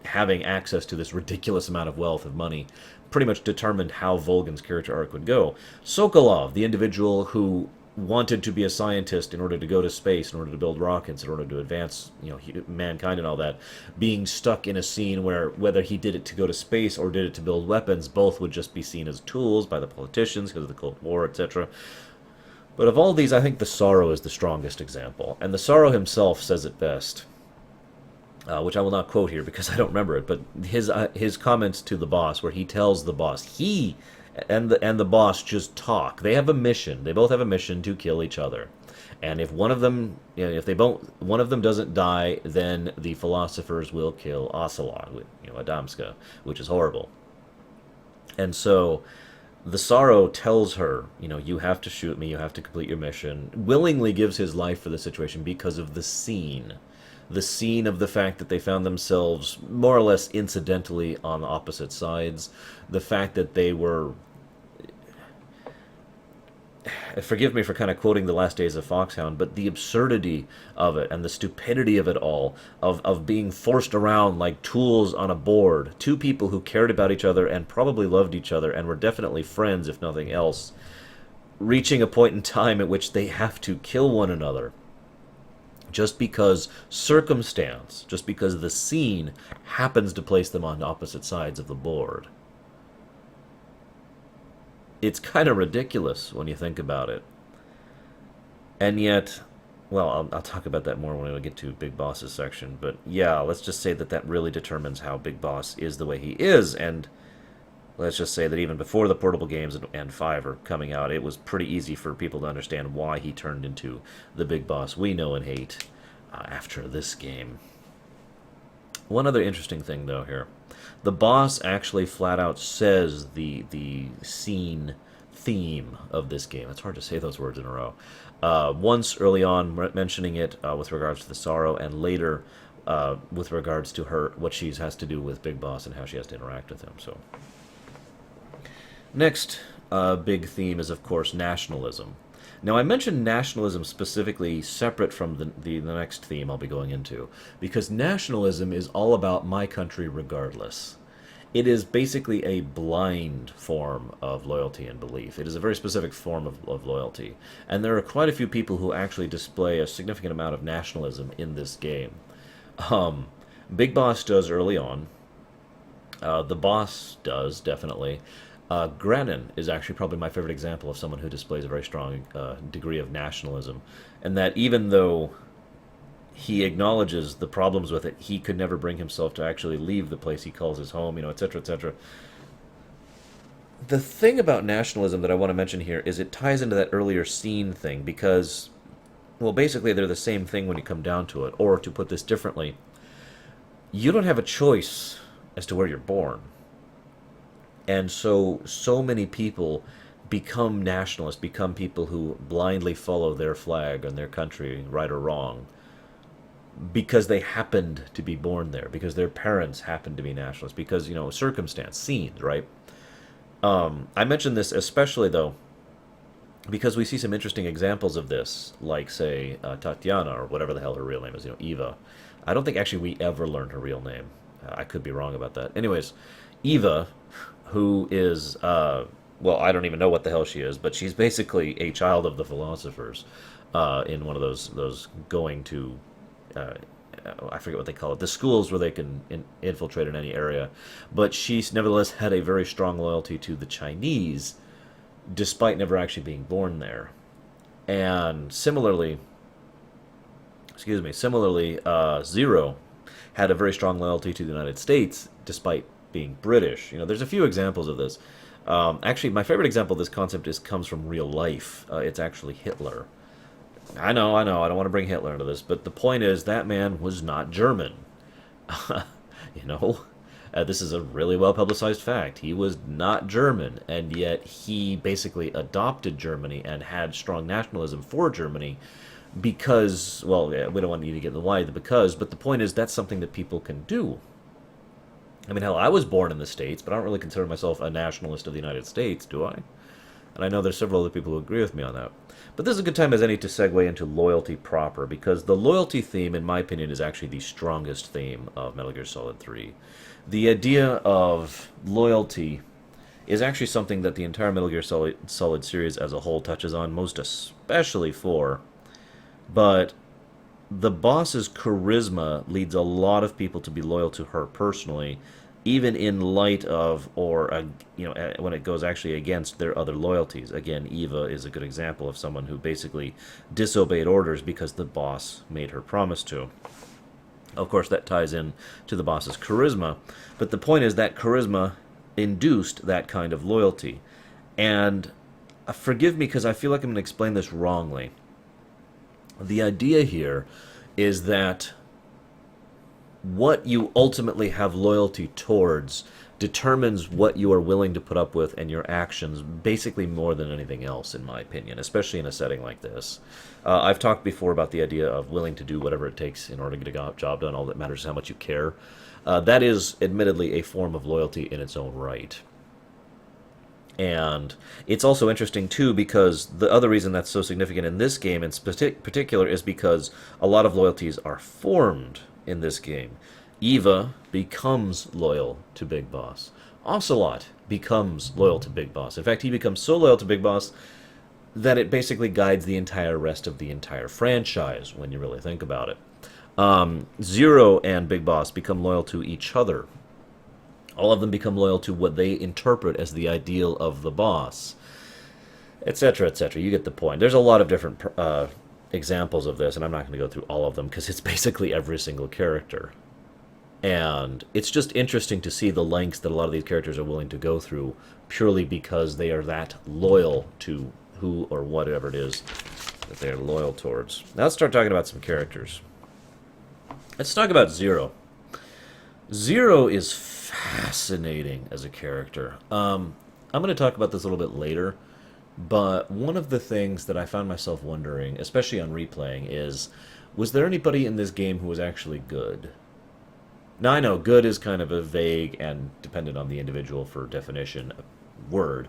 having access to this ridiculous amount of wealth of money, pretty much determined how Volgan's character arc would go. Sokolov, the individual who wanted to be a scientist in order to go to space, in order to build rockets, in order to advance, mankind and all that, being stuck in a scene where whether he did it to go to space or did it to build weapons, both would just be seen as tools by the politicians because of the Cold War, etc. But of all these, I think the Sorrow is the strongest example. And the Sorrow himself says it best, which I will not quote here because I don't remember it, but his comments to the boss, where he tells the boss, he and the boss just talk. They have a mission. They both have a mission to kill each other. And if one of them, if they both, one of them doesn't die, then the philosophers will kill Ocelot, Adamska, which is horrible. And so the Sorrow tells her, you have to shoot me, you have to complete your mission, willingly gives his life for the situation because of the scene. The scene of the fact that they found themselves more or less incidentally on opposite sides. The fact that they were... Forgive me for kind of quoting the last days of Foxhound, but the absurdity of it and the stupidity of it all, of being forced around like tools on a board, two people who cared about each other and probably loved each other and were definitely friends, if nothing else, reaching a point in time at which they have to kill one another just because circumstance, just because the scene happens to place them on opposite sides of the board. It's kind of ridiculous when you think about it. And yet, well, I'll talk about that more when we get to Big Boss's section. But yeah, let's just say that really determines how Big Boss is the way he is. And let's just say that even before the portable games and 5 are coming out, it was pretty easy for people to understand why he turned into the Big Boss we know and hate after this game. One other interesting thing, though, here. The boss actually flat out says the scene theme of this game. It's hard to say those words in a row. Once early on, mentioning it with regards to the Sorrow, and later with regards to her, what she has to do with Big Boss and how she has to interact with him. So, next big theme is, of course, nationalism. Now, I mentioned nationalism specifically separate from the next theme I'll be going into, because nationalism is all about my country regardless. It is basically a blind form of loyalty and belief. It is a very specific form of loyalty. And there are quite a few people who actually display a significant amount of nationalism in this game. Big Boss does early on. The boss does, definitely. Granin is actually probably my favorite example of someone who displays a very strong degree of nationalism, and that even though he acknowledges the problems with it, he could never bring himself to actually leave the place he calls his home, etc., etc. The thing about nationalism that I want to mention here is it ties into that earlier scene thing, because, well, basically they're the same thing when you come down to it, or to put this differently, you don't have a choice as to where you're born. And so many people become nationalists, become people who blindly follow their flag and their country, right or wrong, because they happened to be born there, because their parents happened to be nationalists, because, circumstance, scenes, right? I mention this especially, though, because we see some interesting examples of this, like, say, Tatiana, or whatever the hell her real name is, Eva. I don't think, actually, we ever learned her real name. I could be wrong about that. Anyways, Eva, who is, well, I don't even know what the hell she is, but she's basically a child of the philosophers in one of those going to, I forget what they call it, the schools where they can infiltrate in any area. But she's nevertheless had a very strong loyalty to the Chinese, despite never actually being born there. And similarly, Zero had a very strong loyalty to the United States, despite being British. There's a few examples of this. Actually, my favorite example of this concept comes from real life. It's actually Hitler. I know, I don't want to bring Hitler into this, but the point is that man was not German. This is a really well-publicized fact. He was not German, and yet he basically adopted Germany and had strong nationalism for Germany because, well, we don't want you to get the why, the because, but the point is that's something that people can do. I mean, hell, I was born in the States, but I don't really consider myself a nationalist of the United States, do I? And I know there's several other people who agree with me on that. But this is a good time as any to segue into loyalty proper, because the loyalty theme, in my opinion, is actually the strongest theme of Metal Gear Solid 3. The idea of loyalty is actually something that the entire Metal Gear Solid series as a whole touches on, most especially 4. But the boss's charisma leads a lot of people to be loyal to her personally, even in light of, or when it goes actually against their other loyalties. Again, Eva is a good example of someone who basically disobeyed orders because the boss made her promise to. Of course, that ties in to the boss's charisma, but the point is that charisma induced that kind of loyalty. And forgive me because I feel like I'm going to explain this wrongly. The idea here is that what you ultimately have loyalty towards determines what you are willing to put up with and your actions, basically more than anything else, in my opinion, especially in a setting like this. I've talked before about the idea of willing to do whatever it takes in order to get a job done. All that matters is how much you care. That is admittedly a form of loyalty in its own right. And it's also interesting, too, because the other reason that's so significant in this game in particular is because a lot of loyalties are formed in this game. Eva becomes loyal to Big Boss. Ocelot becomes loyal to Big Boss. In fact, he becomes so loyal to Big Boss that it basically guides the entire rest of the entire franchise, when you really think about it. Zero and Big Boss become loyal to each other. All of them become loyal to what they interpret as the ideal of the boss, etc., etc. You get the point. There's a lot of different examples of this, and I'm not going to go through all of them because it's basically every single character. And it's just interesting to see the lengths that a lot of these characters are willing to go through purely because they are that loyal to who or whatever it is that they're loyal towards. Now let's start talking about some characters. Let's talk about Zero. Zero is fascinating as a character. I'm going to talk about this a little bit later, but one of the things that I found myself wondering, especially on replaying, is was there anybody in this game who was actually good? Now, I know good is kind of a vague and dependent on the individual for definition word,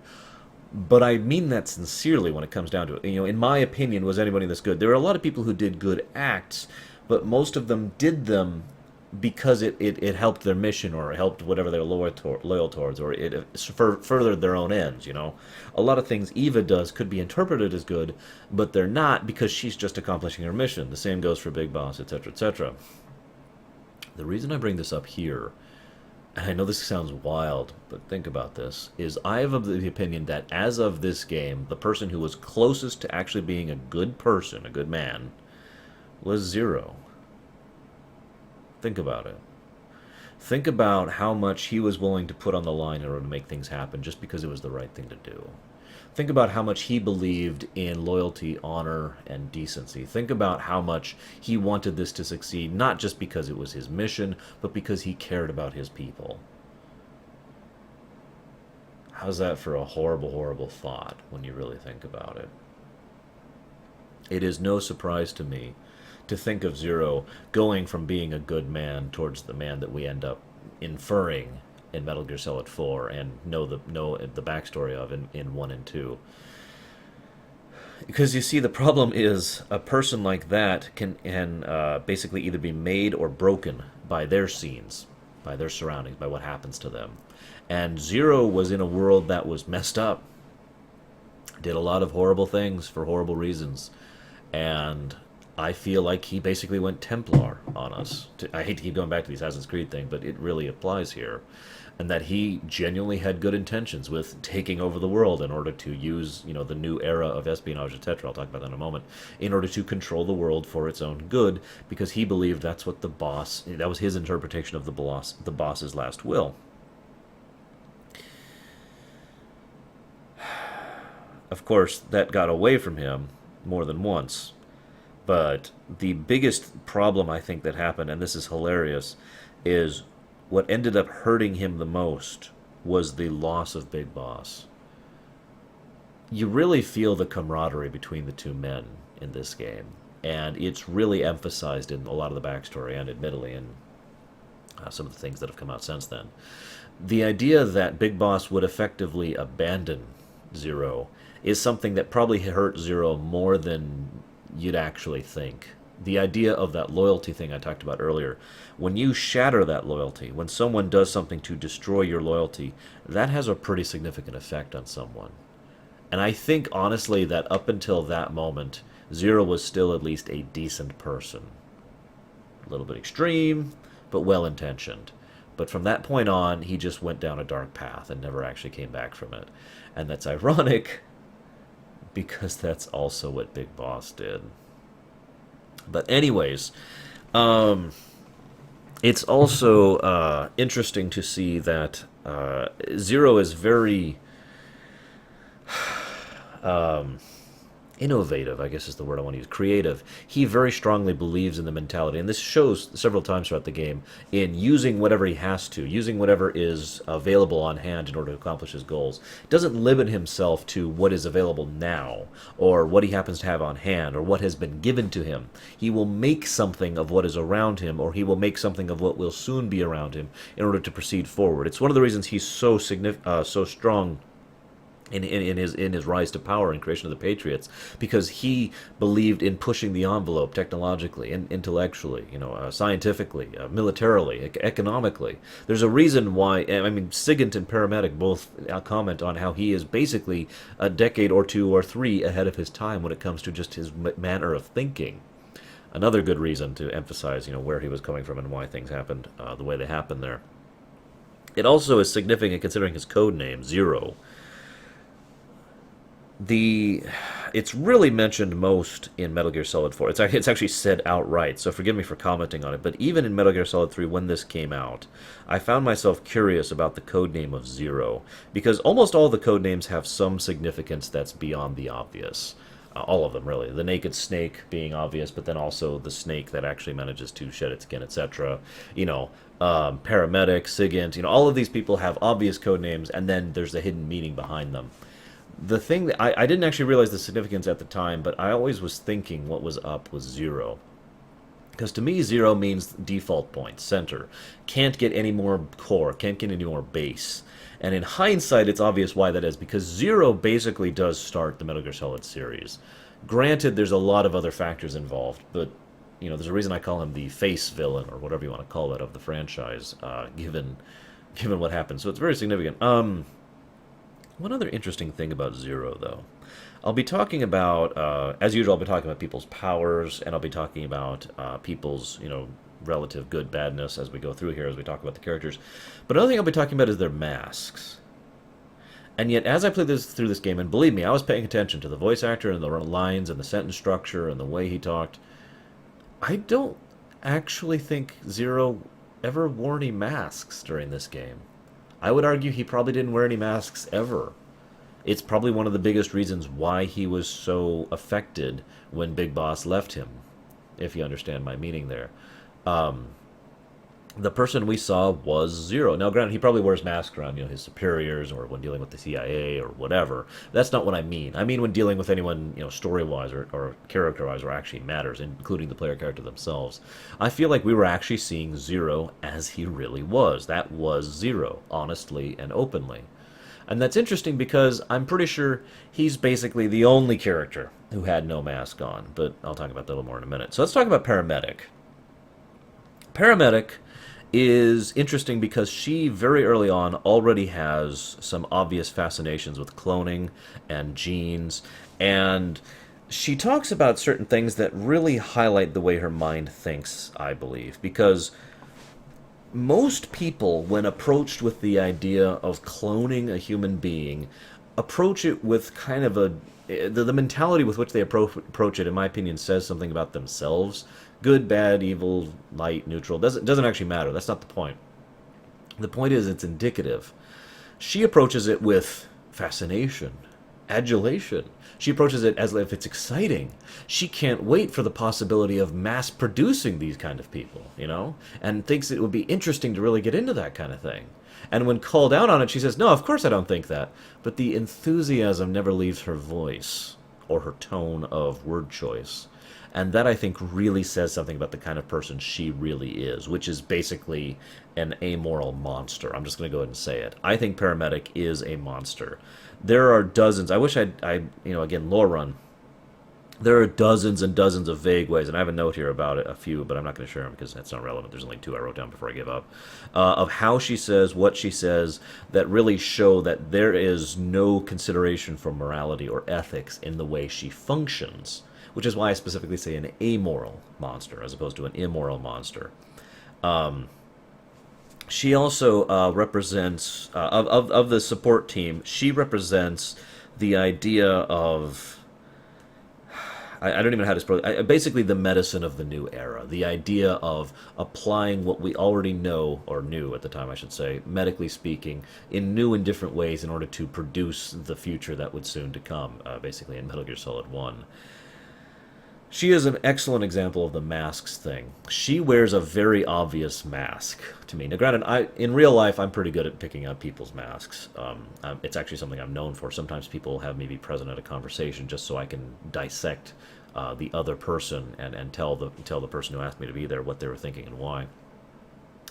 but I mean that sincerely when it comes down to it. In my opinion, was anybody this good? There are a lot of people who did good acts, but most of them did them because it helped their mission, or it helped whatever they're loyal towards, or it furthered their own ends, A lot of things Eva does could be interpreted as good, but they're not because she's just accomplishing her mission. The same goes for Big Boss, etc., etc. The reason I bring this up here, and I know this sounds wild, but think about this, is I have the opinion that as of this game, the person who was closest to actually being a good person, a good man, was Zero. Think about it. Think about how much he was willing to put on the line in order to make things happen just because it was the right thing to do. Think about how much he believed in loyalty, honor, and decency. Think about how much he wanted this to succeed, not just because it was his mission, but because he cared about his people. How's that for a horrible, horrible thought when you really think about it? It is no surprise to me to think of Zero going from being a good man towards the man that we end up inferring in Metal Gear Solid 4 and know the backstory of in 1 and 2. Because you see, the problem is a person like that can basically either be made or broken by their scenes, by their surroundings, by what happens to them. And Zero was in a world that was messed up, did a lot of horrible things for horrible reasons, and I feel like he basically went Templar on us. I hate to keep going back to the Assassin's Creed thing, but it really applies here. And that he genuinely had good intentions with taking over the world in order to use, the new era of espionage, etc. I'll talk about that in a moment. In order to control the world for its own good, because he believed that's what that was his interpretation of the boss's last will. Of course, that got away from him more than once. But the biggest problem I think that happened, and this is hilarious, is what ended up hurting him the most was the loss of Big Boss. You really feel the camaraderie between the two men in this game, and it's really emphasized in a lot of the backstory and admittedly in some of the things that have come out since then. The idea that Big Boss would effectively abandon Zero is something that probably hurt Zero more than you'd actually think. The idea of that loyalty thing I talked about earlier, when you shatter that loyalty, when someone does something to destroy your loyalty, that has a pretty significant effect on someone. And I think, honestly, that up until that moment, Zero was still at least a decent person. A little bit extreme, but well intentioned. But from that point on, he just went down a dark path and never actually came back from it. And that's ironic because that's also what Big Boss did. But, anyways, it's also interesting to see that Zero is very innovative, I guess is the word I want to use, creative. He very strongly believes in the mentality, and this shows several times throughout the game, in using whatever he has to, using whatever is available on hand in order to accomplish his goals. Doesn't limit himself to what is available now, or what he happens to have on hand, or what has been given to him. He will make something of what is around him, or he will make something of what will soon be around him in order to proceed forward. It's one of the reasons he's so so strong in his rise to power and creation of the Patriots, because he believed in pushing the envelope technologically and intellectually, scientifically, militarily, economically. There's a reason why. I mean, Sigint and Paramedic both comment on how he is basically a decade or two or three ahead of his time when it comes to just his manner of thinking. Another good reason to emphasize, where he was coming from and why things happened the way they happened there. It also is significant considering his code name, Zero. It's really mentioned most in Metal Gear Solid 4. It's actually said outright, so forgive me for commenting on it, but even in Metal Gear Solid 3, when this came out, I found myself curious about the codename of Zero, because almost all the codenames have some significance that's beyond the obvious. All of them, really. The naked snake being obvious, but then also the snake that actually manages to shed its skin, etc. Paramedic, Sigint, all of these people have obvious codenames, and then there's a hidden meaning behind them. The thing that I didn't actually realize the significance at the time, but I always was thinking what was up was Zero. Because to me, Zero means default point, center. Can't get any more core, can't get any more base. And in hindsight, it's obvious why that is, because Zero basically does start the Metal Gear Solid series. Granted, there's a lot of other factors involved, but there's a reason I call him the face villain, or whatever you want to call it, of the franchise, given what happened. So it's very significant. One other interesting thing about Zero, though. I'll be talking about, as usual, I'll be talking about people's powers, and I'll be talking about people's, relative good, badness as we go through here, as we talk about the characters. But another thing I'll be talking about is their masks. And yet, as I played through this game, and believe me, I was paying attention to the voice actor and the lines and the sentence structure and the way he talked, I don't actually think Zero ever wore any masks during this game. I would argue he probably didn't wear any masks ever. It's probably one of the biggest reasons why he was so affected when Big Boss left him, if you understand my meaning there. The person we saw was Zero. Now, granted, he probably wears masks around, his superiors, or when dealing with the CIA or whatever. That's not what I mean. I mean when dealing with anyone, story-wise or character-wise, or actually matters, including the player character themselves. I feel like we were actually seeing Zero as he really was. That was Zero, honestly and openly. And that's interesting because I'm pretty sure he's basically the only character who had no mask on. But I'll talk about that a little more in a minute. So let's talk about Paramedic. Paramedic is interesting because she very early on already has some obvious fascinations with cloning and genes, and she talks about certain things that really highlight the way her mind thinks, I believe, because most people, when approached with the idea of cloning a human being, approach it with kind of the mentality with which they approach it, in my opinion, says something about themselves. Good, bad, evil, light, neutral. Doesn't actually matter. That's not the point. The point is it's indicative. She approaches it with fascination, adulation. She approaches it as if it's exciting. She can't wait for the possibility of mass producing these kind of people, and thinks it would be interesting to really get into that kind of thing. And when called out on it, she says, no, of course I don't think that. But the enthusiasm never leaves her voice or her tone of word choice. And that, I think, really says something about the kind of person she really is, which is basically an amoral monster. I'm just going to go ahead and say it. I think Paramedic is a monster. There are dozens. I wish again, lore run. There are dozens and dozens of vague ways, and I have a note here about it, a few, but I'm not going to share them because that's not relevant. There's only two I wrote down before I give up, of how she says, what she says, that really show that there is no consideration for morality or ethics in the way she functions, which is why I specifically say an amoral monster as opposed to an immoral monster. She also represents, of the support team, she represents the idea of I don't even know how to explain it. Basically, the medicine of the new era. The idea of applying what we already know, or knew at the time, I should say, medically speaking, in new and different ways in order to produce the future that would soon to come, basically in Metal Gear Solid 1. She is an excellent example of the masks thing. She wears a very obvious mask to me. Now, granted, in real life, I'm pretty good at picking out people's masks. It's actually something I'm known for. Sometimes people have me be present at a conversation just so I can dissect the other person and tell the person who asked me to be there what they were thinking and why.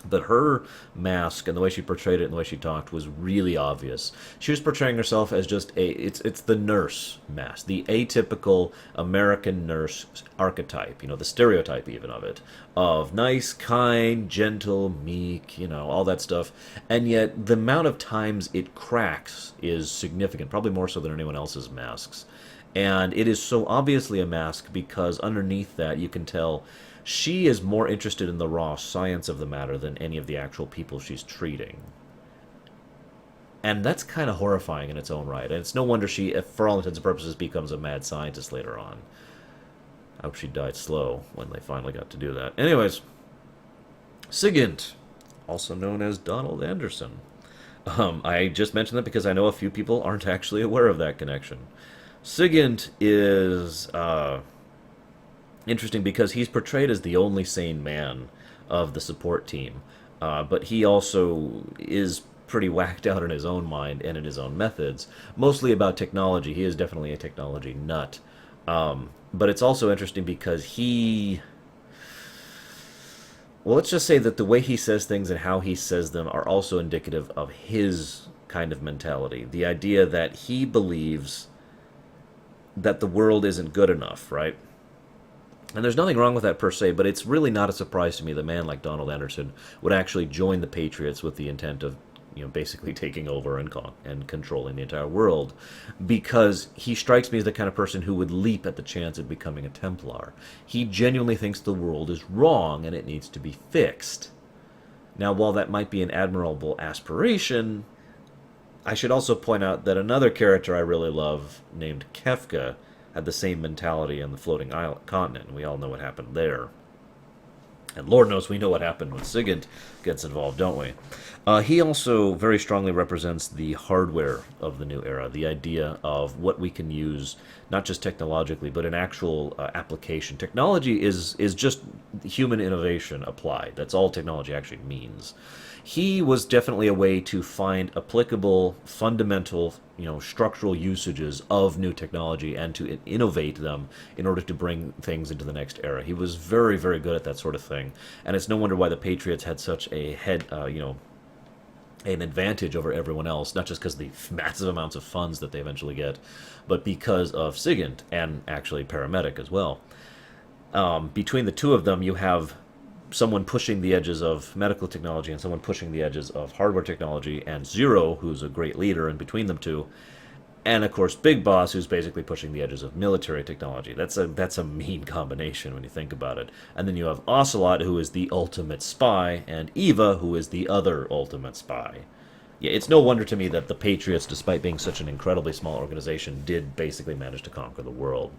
But her mask and the way she portrayed it and the way she talked was really obvious. She was portraying herself as just it's the nurse mask, the atypical American nurse archetype, the stereotype even of it, of nice, kind, gentle, meek, all that stuff. And yet the amount of times it cracks is significant, probably more so than anyone else's masks. And it is so obviously a mask because underneath that you can tell she is more interested in the raw science of the matter than any of the actual people she's treating. And that's kind of horrifying in its own right. And it's no wonder she, for all intents and purposes, becomes a mad scientist later on. I hope she died slow when they finally got to do that. Anyways, Sigint, also known as Donald Anderson. I just mentioned that because I know a few people aren't actually aware of that connection. Sigint is interesting because he's portrayed as the only sane man of the support team, but he also is pretty whacked out in his own mind and in his own methods, mostly about technology. He is definitely a technology nut. But it's also interesting because well, let's just say that the way he says things and how he says them are also indicative of his kind of mentality. The idea that he believes that the world isn't good enough, right? And there's nothing wrong with that per se, but it's really not a surprise to me that a man like Donald Anderson would actually join the Patriots with the intent of, basically taking over and controlling the entire world, because he strikes me as the kind of person who would leap at the chance of becoming a Templar. He genuinely thinks the world is wrong and it needs to be fixed. Now, while that might be an admirable aspiration, I should also point out that another character I really love, named Kefka, had the same mentality on the floating island continent, and we all know what happened there. And Lord knows we know what happened when Sigint gets involved, don't we? He also very strongly represents the hardware of the new era, the idea of what we can use, not just technologically, but in actual application. Technology is just human innovation applied. That's all technology actually means. He was definitely a way to find applicable, fundamental, structural usages of new technology and to innovate them in order to bring things into the next era. He was very, very good at that sort of thing, and it's no wonder why the Patriots had such a an advantage over everyone else, not just because of the massive amounts of funds that they eventually get, but because of Sigint and actually Paramedic as well. Between the two of them, you have someone pushing the edges of medical technology and someone pushing the edges of hardware technology, and Zero, who's a great leader in between them two, and of course Big Boss, who's basically pushing the edges of military technology. That's a mean combination when you think about it. And then you have Ocelot, who is the ultimate spy, and Eva, who is the other ultimate spy. Yeah, it's no wonder to me that the Patriots, despite being such an incredibly small organization, did basically manage to conquer the world.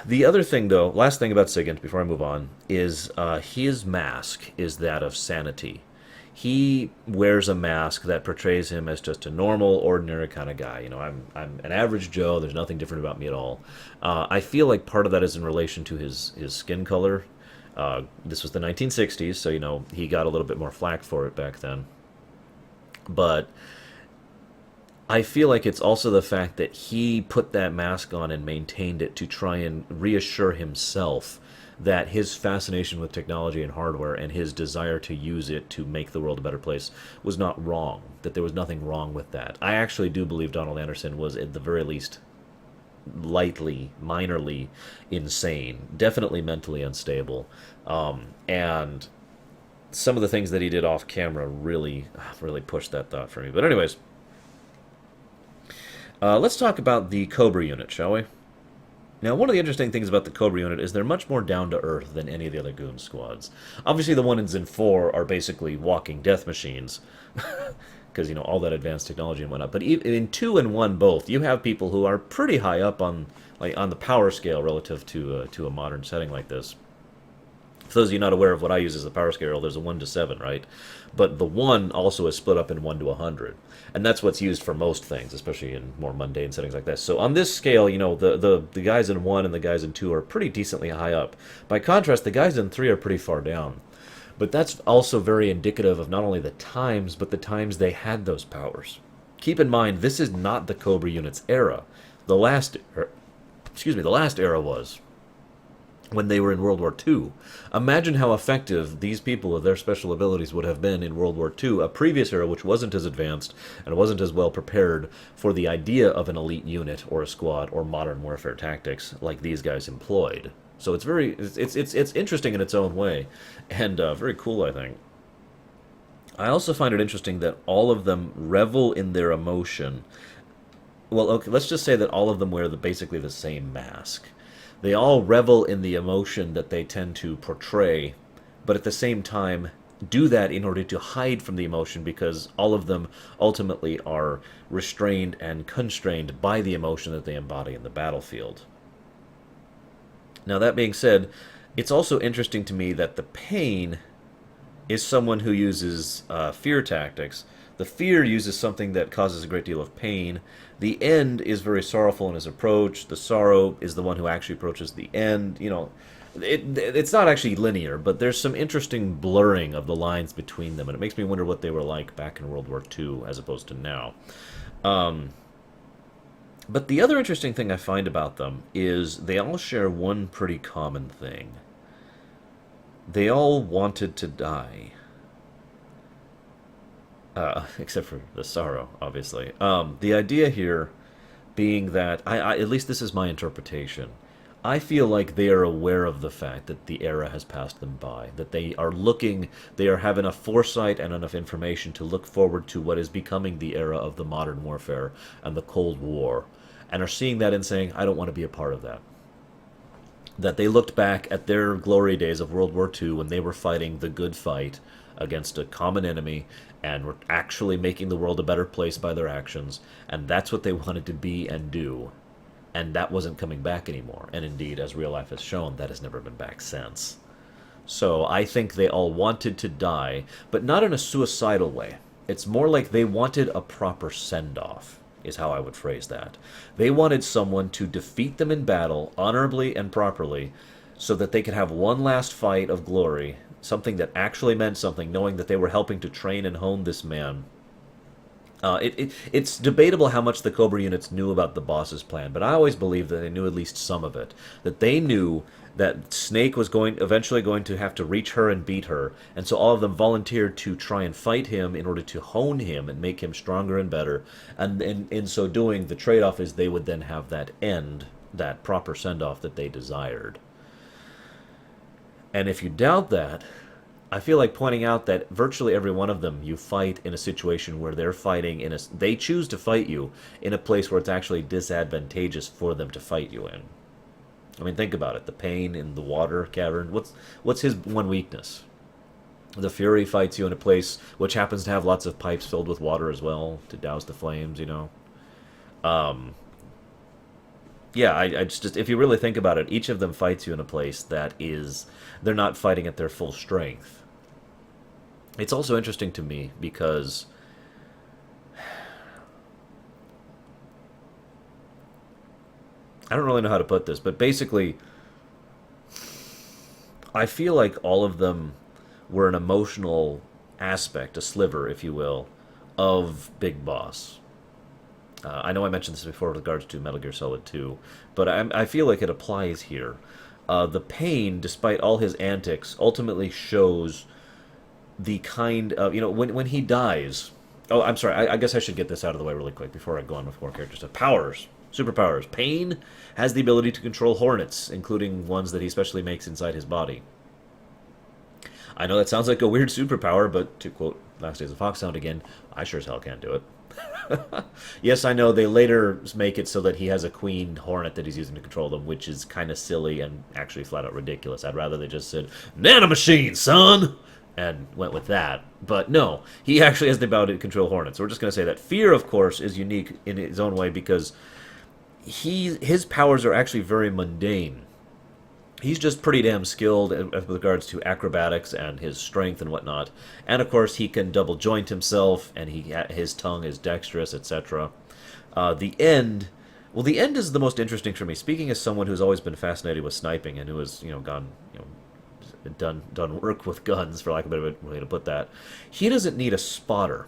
The other thing, though, last thing about Sigint before I move on, is his mask is that of sanity. He wears a mask that portrays him as just a normal, ordinary kind of guy. I'm an average Joe. There's nothing different about me at all. I feel like part of that is in relation to his skin color. This was the 1960s, so, he got a little bit more flack for it back then. But I feel like it's also the fact that he put that mask on and maintained it to try and reassure himself that his fascination with technology and hardware and his desire to use it to make the world a better place was not wrong, that there was nothing wrong with that. I actually do believe Donald Anderson was, at the very least, lightly, minorly insane, definitely mentally unstable. And some of the things that he did off camera really pushed that thought for me. But, anyways, let's talk about the Cobra unit, shall we? Now, one of the interesting things about the Cobra unit is they're much more down to earth than any of the other goon squads. Obviously, the ones in 4 are basically walking death machines, because you know all that advanced technology and whatnot. But in 2 and 1 both, you have people who are pretty high up on the power scale relative to a modern setting like this. For those of you not aware of what I use as the power scale, there's a 1 to 7, right? But the 1 also is split up in 1 to 100. And that's what's used for most things, especially in more mundane settings like this. So on this scale, you know, the guys in 1 and the guys in 2 are pretty decently high up. By contrast, the guys in 3 are pretty far down. But that's also very indicative of not only the times, but the times they had those powers. Keep in mind, this is not the Cobra unit's era. The last, the last era was when they were in World War II. Imagine how effective these people with their special abilities would have been in World War II, a previous era which wasn't as advanced and wasn't as well prepared for the idea of an elite unit or a squad or modern warfare tactics like these guys employed. So it's interesting in its own way, and very cool, I think. I also find it interesting that all of them revel in their emotion. Well, okay, let's just say that all of them wear basically the same mask. They all revel in the emotion that they tend to portray, but at the same time do that in order to hide from the emotion because all of them ultimately are restrained and constrained by the emotion that they embody in the battlefield. Now, that being said, it's also interesting to me that the Pain is someone who uses fear tactics. The fear uses something that causes a great deal of pain. The end is very sorrowful in his approach. The sorrow is the one who actually approaches the end. You know, it's not actually linear, but there's some interesting blurring of the lines between them, and it makes me wonder what they were like back in World War II as opposed to now. But the other interesting thing I find about them is they all share one pretty common thing. They all wanted to die. Except for the sorrow, obviously. The idea here being that, at least this is my interpretation, I feel like they are aware of the fact that the era has passed them by, that they have enough foresight and enough information to look forward to what is becoming the era of the modern warfare and the Cold War, and are seeing that and saying, I don't want to be a part of that. That they looked back at their glory days of World War II when they were fighting the good fight against a common enemy and were actually making the world a better place by their actions, and that's what they wanted to be and do. And that wasn't coming back anymore. And indeed, as real life has shown, that has never been back since. So I think they all wanted to die, but not in a suicidal way. It's more like they wanted a proper send-off, is how I would phrase that. They wanted someone to defeat them in battle, honorably and properly, so that they could have one last fight of glory, something that actually meant something, knowing that they were helping to train and hone this man. It's debatable how much the Cobra units knew about the boss's plan, but I always believed that they knew at least some of it. That they knew that Snake was eventually going to have to reach her and beat her, and so all of them volunteered to try and fight him in order to hone him and make him stronger and better. And in so doing, the trade-off is they would then have that end, that proper send-off that they desired. And if you doubt that, I feel like pointing out that virtually every one of them you fight in a situation where they're fighting they choose to fight you in a place where it's actually disadvantageous for them to fight you in. I mean, think about it. The Pain in the water cavern. What's his one weakness? The Fury fights you in a place which happens to have lots of pipes filled with water as well to douse the flames, you know. Yeah, I just if you really think about it, each of them fights you in a place that they're not fighting at their full strength. It's also interesting to me because I don't really know how to put this, but basically I feel like all of them were an emotional aspect, a sliver, if you will, of Big Boss. I know I mentioned this before with regards to Metal Gear Solid 2, but I feel like it applies here. The pain, despite all his antics, ultimately shows the kind of, when he dies. Oh, I'm sorry. I guess I should get this out of the way really quick before I go on with more character stuff. Powers, superpowers. Pain has the ability to control hornets, including ones that he specially makes inside his body. I know that sounds like a weird superpower, but to quote Last Days of Foxhound again, I sure as hell can't do it. Yes, I know they later make it so that he has a queen hornet that he's using to control them, which is kind of silly and actually flat out ridiculous. I'd rather they just said, "Nanomachine, son!" and went with that. But no, he actually has the ability to control hornets. So we're just going to say that Fear, of course, is unique in his own way because his powers are actually very mundane. He's just pretty damn skilled with regards to acrobatics and his strength and whatnot. And of course, he can double joint himself, and his tongue is dexterous, etc. The end, well, the end is the most interesting for me. Speaking as someone who's always been fascinated with sniping and who has, gone, done work with guns, for lack of a better way to put that, he doesn't need a spotter.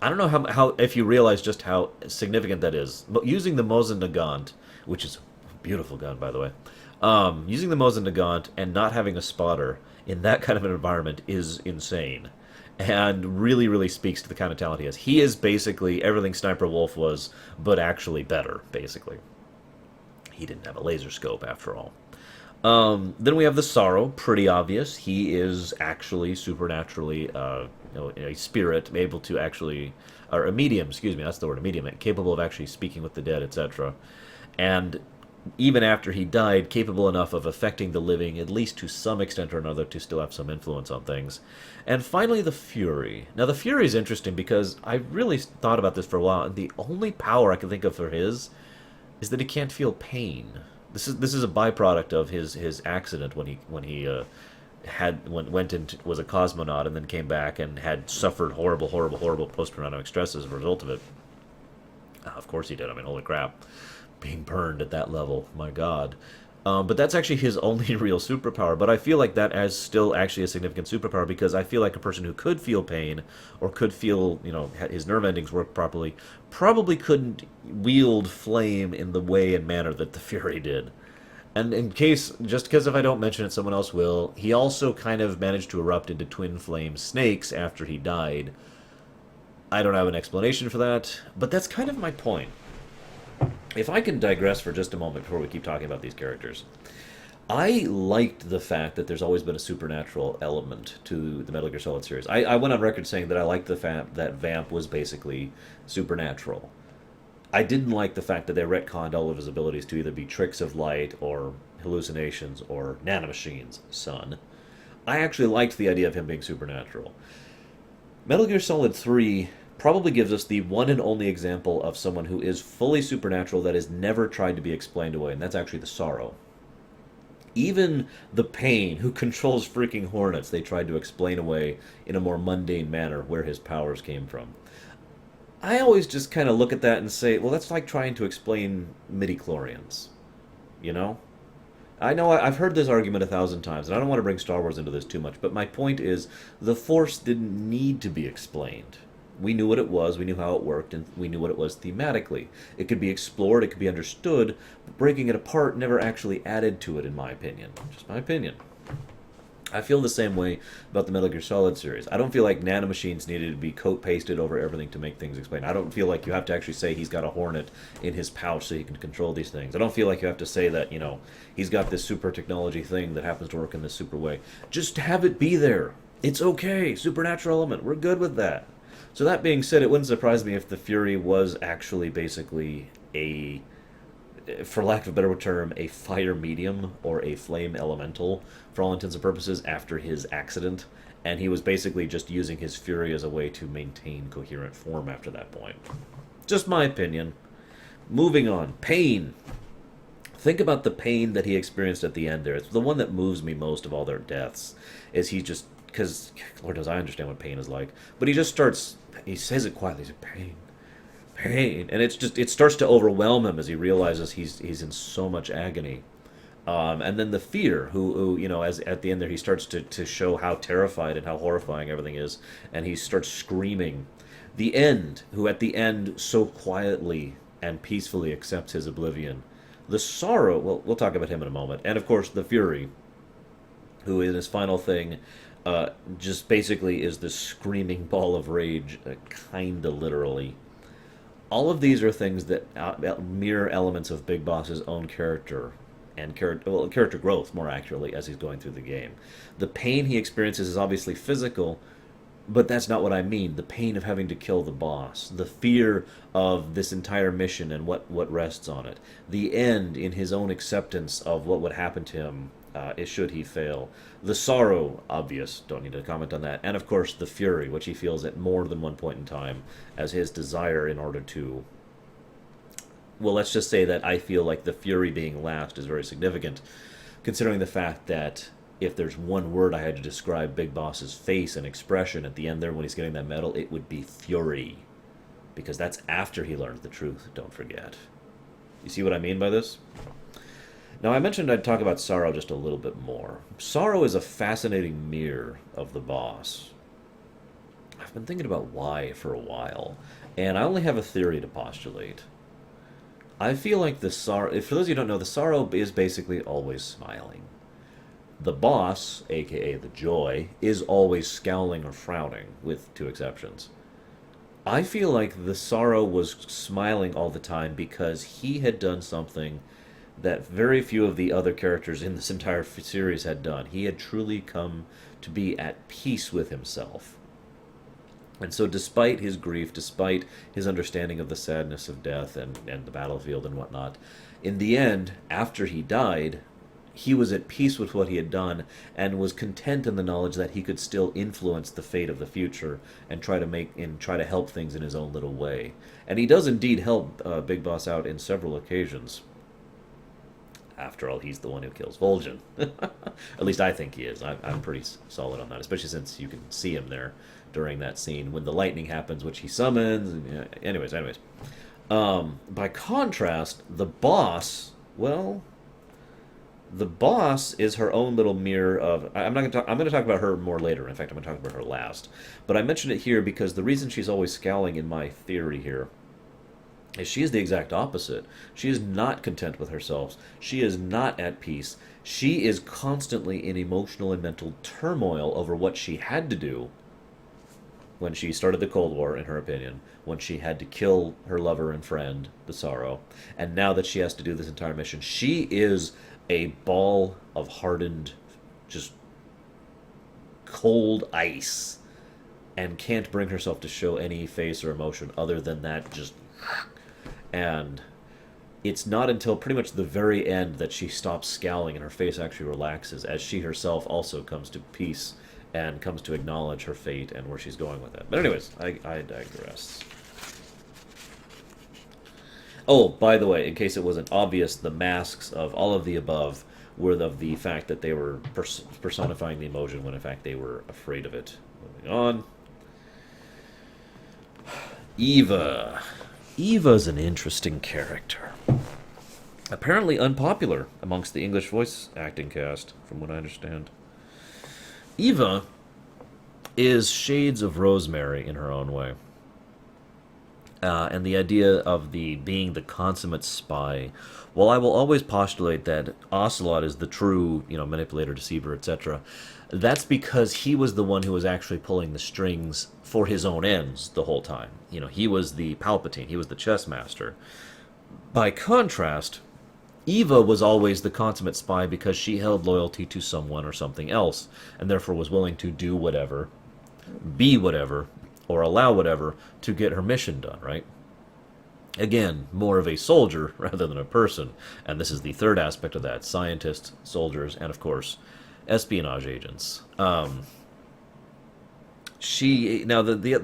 I don't know how if you realize just how significant that is. But using the Mosin Nagant, which is beautiful gun, by the way. Using the Mosin Nagant and not having a spotter in that kind of an environment is insane. And really, really speaks to the kind of talent he has. He is basically everything Sniper Wolf was, but actually better, basically. He didn't have a laser scope, after all. Then we have the Sorrow, pretty obvious. He is actually supernaturally a spirit, able to actually... Or a medium, excuse me, that's the word, a medium. Capable of actually speaking with the dead, etc. And even after he died, capable enough of affecting the living, at least to some extent or another, to still have some influence on things. And finally, the Fury. Now, the Fury is interesting because I really thought about this for a while, and the only power I can think of for his is that he can't feel pain. This is a byproduct of his accident when he went into was a cosmonaut and then came back and had suffered horrible post-traumatic stress as a result of it. Of course he did. I mean, holy crap. Being burned at that level, my god. But that's actually his only real superpower. But I feel like that is still actually a significant superpower because I feel like a person who could feel pain or could feel, his nerve endings work properly, probably couldn't wield flame in the way and manner that the Fury did. And in case, just because if I don't mention it, someone else will, he also kind of managed to erupt into twin flame snakes after he died. I don't have an explanation for that, but that's kind of my point. If I can digress for just a moment before we keep talking about these characters, I liked the fact that there's always been a supernatural element to the Metal Gear Solid series. I went on record saying that I liked the fact that Vamp was basically supernatural. I didn't like the fact that they retconned all of his abilities to either be tricks of light or hallucinations or nanomachines, son. I actually liked the idea of him being supernatural. Metal Gear Solid 3 probably gives us the one and only example of someone who is fully supernatural that is never tried to be explained away, and that's actually the Sorrow. Even the Pain, who controls freaking hornets, they tried to explain away in a more mundane manner where his powers came from. I always just kind of look at that and say, well, that's like trying to explain midichlorians, you know? I know I've heard this argument 1,000 times, and I don't want to bring Star Wars into this too much, but my point is, the Force didn't need to be explained. We knew what it was, we knew how it worked, and we knew what it was thematically. It could be explored, it could be understood, but breaking it apart never actually added to it, in my opinion. Just my opinion. I feel the same way about the Metal Gear Solid series. I don't feel like nanomachines needed to be coat-pasted over everything to make things explained. I don't feel like you have to actually say he's got a hornet in his pouch so he can control these things. I don't feel like you have to say that, he's got this super technology thing that happens to work in this super way. Just have it be there. It's okay. Supernatural element. We're good with that. So that being said, it wouldn't surprise me if the Fury was actually basically for lack of a better term, a fire medium or a flame elemental, for all intents and purposes, after his accident. And he was basically just using his fury as a way to maintain coherent form after that point. Just my opinion. Moving on. Pain. Think about the pain that he experienced at the end there. It's the one that moves me most of all their deaths. Is he just... Because, Lord knows I understand what pain is like. But he just starts... He says it quietly. He's like, pain. And it starts to overwhelm him as he realizes he's in so much agony. And then the fear, who as at the end there, he starts to show how terrified and how horrifying everything is, and he starts screaming. The end, who at the end so quietly and peacefully accepts his oblivion. The sorrow, well, we'll talk about him in a moment. And of course, the fury, who in his final thing just basically is this screaming ball of rage, kinda literally. All of these are things that mirror elements of Big Boss's own character and character growth, more accurately, as he's going through the game. The pain he experiences is obviously physical, but that's not what I mean. The pain of having to kill the boss, the fear of this entire mission and what rests on it, the end in his own acceptance of what would happen to him should he fail, the sorrow, obvious, don't need to comment on that, and of course the fury, which he feels at more than one point in time as his desire in order to. Well, let's just say that I feel like the fury being last is very significant, considering the fact that if there's one word I had to describe Big Boss's face and expression at the end there when he's getting that medal, it would be fury. Because that's after he learned the truth, don't forget. You see what I mean by this? Now, I mentioned I'd talk about sorrow just a little bit more. Sorrow is a fascinating mirror of the boss. I've been thinking about why for a while, and I only have a theory to postulate. I feel like the sorrow, for those of you who don't know, the sorrow is basically always smiling. The boss, aka the joy, is always scowling or frowning, with two exceptions. I feel like the sorrow was smiling all the time because he had done something that very few of the other characters in this entire series had done. He had truly come to be at peace with himself. And so despite his grief, despite his understanding of the sadness of death and the battlefield and whatnot, in the end, after he died, he was at peace with what he had done and was content in the knowledge that he could still influence the fate of the future and try to help things in his own little way. And he does indeed help Big Boss out in several occasions. After all, he's the one who kills Vol'jin. At least I think he is. I'm pretty solid on that, especially since you can see him there during that scene when the lightning happens, which he summons. Anyways. By contrast, the boss, well, the boss is her own little mirror of. I'm not going to talk. I'm going to talk about her more later. In fact, I'm going to talk about her last. But I mentioned it here because the reason she's always scowling in my theory here is she is the exact opposite. She is not content with herself. She is not at peace. She is constantly in emotional and mental turmoil over what she had to do when she started the Cold War, in her opinion, when she had to kill her lover and friend, the Sorrow, and now that she has to do this entire mission. She is a ball of hardened, just cold ice, and can't bring herself to show any face or emotion other than that just. And it's not until pretty much the very end that she stops scowling and her face actually relaxes, as she herself also comes to peace and comes to acknowledge her fate and where she's going with it. But anyways, I digress. Oh, by the way, in case it wasn't obvious, the masks of all of the above were of the fact that they were personifying the emotion when in fact they were afraid of it. Moving on. Eva. Eva's an interesting character. Apparently unpopular amongst the English voice acting cast, from what I understand. Eva is shades of Rosemary in her own way. And the idea of being the consummate spy. While I will always postulate that Ocelot is the true, manipulator, deceiver, etc., that's because he was the one who was actually pulling the strings for his own ends the whole time. He was the Palpatine, he was the chess master. By contrast, Eva was always the consummate spy because she held loyalty to someone or something else, and therefore was willing to do whatever, be whatever, or allow whatever to get her mission done, right? Again, more of a soldier rather than a person, and this is the third aspect of that: scientists, soldiers, and of course, espionage agents. The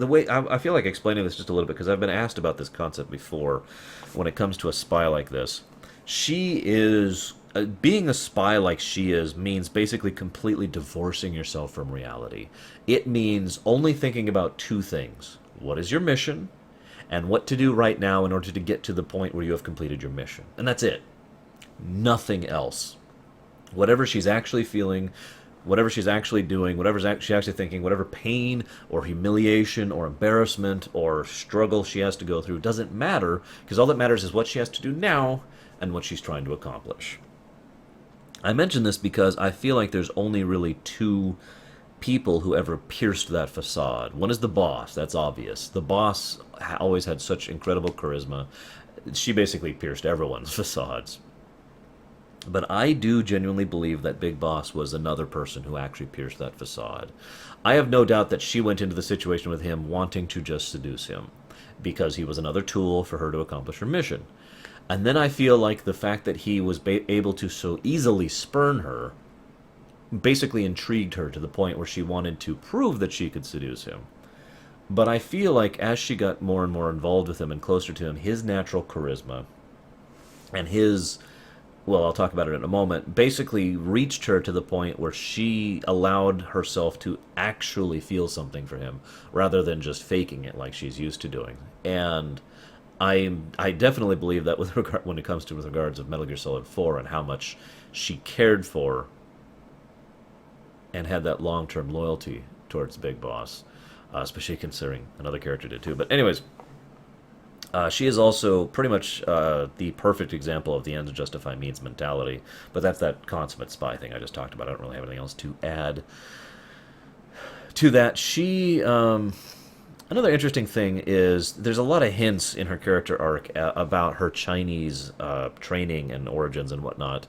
way I feel like explaining this just a little bit because I've been asked about this concept before. When it comes to a spy like this, she is being a spy like she is means basically completely divorcing yourself from reality. It means only thinking about two things: what is your mission, and what to do right now in order to get to the point where you have completed your mission, and that's it. Nothing else. Whatever she's actually feeling, whatever she's actually doing, whatever she's actually thinking, whatever pain or humiliation or embarrassment or struggle she has to go through doesn't matter, because all that matters is what she has to do now and what she's trying to accomplish. I mention this because I feel like there's only really two people who ever pierced that facade. One is the boss, that's obvious. The boss always had such incredible charisma. She basically pierced everyone's facades. But I do genuinely believe that Big Boss was another person who actually pierced that facade. I have no doubt that she went into the situation with him wanting to just seduce him, because he was another tool for her to accomplish her mission. And then I feel like the fact that he was able to so easily spurn her basically intrigued her to the point where she wanted to prove that she could seduce him. But I feel like as she got more and more involved with him and closer to him, his natural charisma and his, well, I'll talk about it in a moment, basically reached her to the point where she allowed herself to actually feel something for him rather than just faking it like she's used to doing. And I definitely believe that with regard, when it comes to with regards of Metal Gear Solid 4 and how much she cared for and had that long-term loyalty towards Big Boss, especially considering another character did too. But anyways, she is also pretty much the perfect example of the ends justify means mentality. But that's that consummate spy thing I just talked about. I don't really have anything else to add to that. She, another interesting thing is there's a lot of hints in her character arc about her Chinese training and origins and whatnot.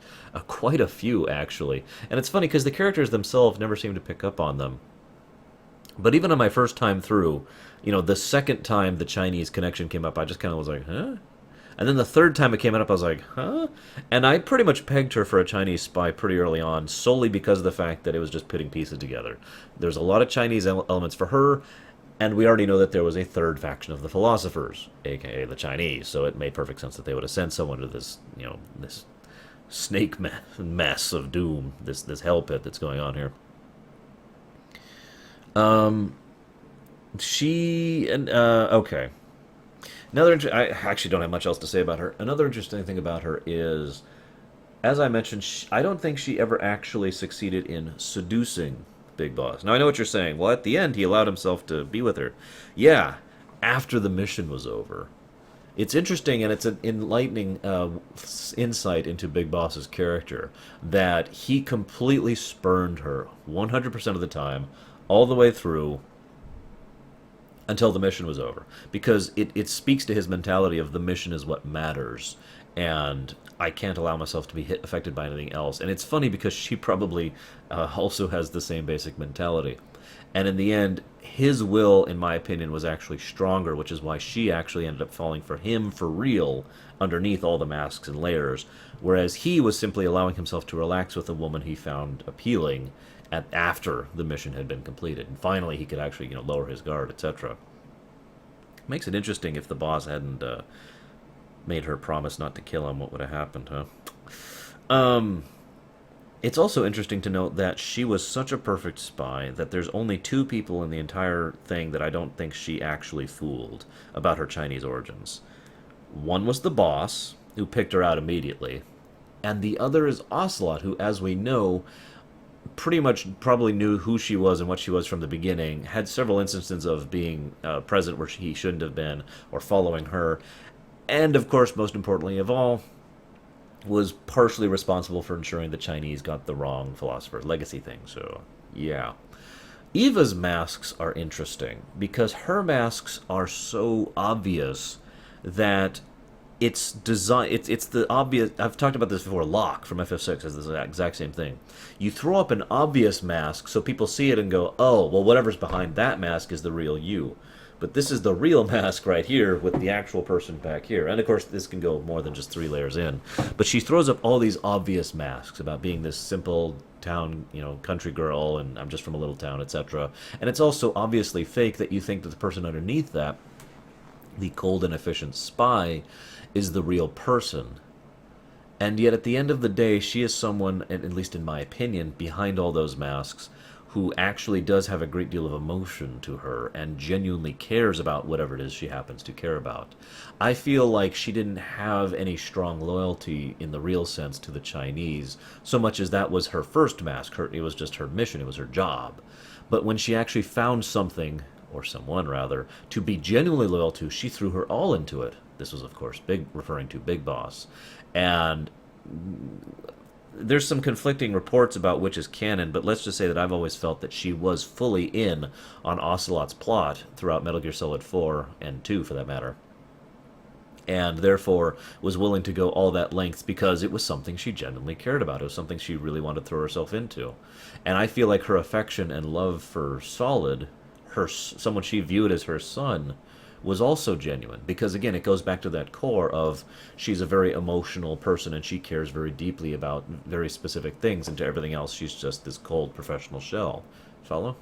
Quite a few, actually. And it's funny because the characters themselves never seem to pick up on them. But even on my first time through, the second time the Chinese connection came up, I just kind of was like, huh? And then the third time it came up, I was like, huh? And I pretty much pegged her for a Chinese spy pretty early on, solely because of the fact that it was just putting pieces together. There's a lot of Chinese elements for her, and we already know that there was a third faction of the philosophers, aka the Chinese, so it made perfect sense that they would have sent someone to this, this snake mess of doom, this hell pit that's going on here. Okay. I actually don't have much else to say about her. Another interesting thing about her is, as I mentioned, I don't think she ever actually succeeded in seducing Big Boss. Now, I know what you're saying. Well, at the end, he allowed himself to be with her. Yeah, after the mission was over. It's interesting, and it's an enlightening insight into Big Boss's character, that he completely spurned her 100% of the time, all the way through, until the mission was over. Because it speaks to his mentality of the mission is what matters, and I can't allow myself to be affected by anything else. And it's funny because she probably also has the same basic mentality. And in the end, his will, in my opinion, was actually stronger, which is why she actually ended up falling for him for real underneath all the masks and layers, whereas he was simply allowing himself to relax with a woman he found appealing after the mission had been completed. And finally, he could actually lower his guard, etc. Makes it interesting if the boss hadn't made her promise not to kill him, what would have happened, huh? It's also interesting to note that she was such a perfect spy that there's only two people in the entire thing that I don't think she actually fooled about her Chinese origins. One was the boss, who picked her out immediately, and the other is Ocelot, who, as we know, pretty much probably knew who she was and what she was from the beginning, had several instances of being present where he shouldn't have been, or following her, and of course, most importantly of all, was partially responsible for ensuring the Chinese got the wrong philosopher's legacy thing. So, yeah. Eva's masks are interesting because her masks are so obvious that it's design. It's the obvious. I've talked about this before. Locke from FF6 has the exact same thing. You throw up an obvious mask so people see it and go, "Oh, well, whatever's behind that mask is the real you." But this is the real mask right here with the actual person back here. And of course, this can go more than just 3 layers in. But she throws up all these obvious masks about being this simple town, country girl, and I'm just from a little town, etc. And it's also obviously fake that you think that the person underneath that, the cold and efficient spy, is the real person. And yet at the end of the day, she is someone, at least in my opinion, behind all those masks, who actually does have a great deal of emotion to her and genuinely cares about whatever it is she happens to care about. I feel like she didn't have any strong loyalty in the real sense to the Chinese, so much as that was her first mask. It was just her mission, it was her job. But when she actually found something, or someone rather, to be genuinely loyal to, she threw her all into it. This was, of course, referring to Big Boss. And there's some conflicting reports about which is canon, but let's just say that I've always felt that she was fully in on Ocelot's plot throughout Metal Gear Solid 4 and 2, for that matter, and therefore was willing to go all that length because it was something she genuinely cared about. It was something she really wanted to throw herself into. And I feel like her affection and love for Solid, someone she viewed as her son, was also genuine, because again it goes back to that core of she's a very emotional person and she cares very deeply about very specific things, and to everything else she's just this cold professional shell. Follow?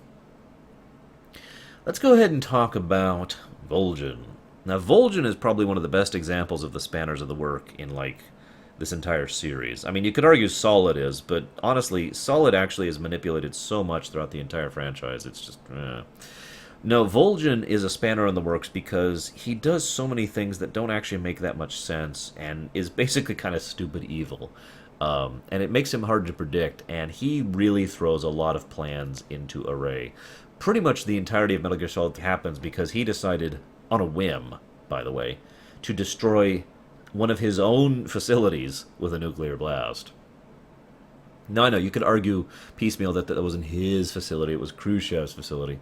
Let's go ahead and talk about Vol'jin. Now Vol'jin is probably one of the best examples of the spanners of the work in like this entire series. I mean, you could argue Solid is, but honestly Solid actually is manipulated so much throughout the entire franchise, it's just No, Vol'jin is a spanner in the works because he does so many things that don't actually make that much sense and is basically kind of stupid evil. And it makes him hard to predict, and he really throws a lot of plans into array. Pretty much the entirety of Metal Gear Solid happens because he decided, on a whim, by the way, to destroy one of his own facilities with a nuclear blast. Now, I know you could argue piecemeal that that wasn't his facility, it was Khrushchev's facility.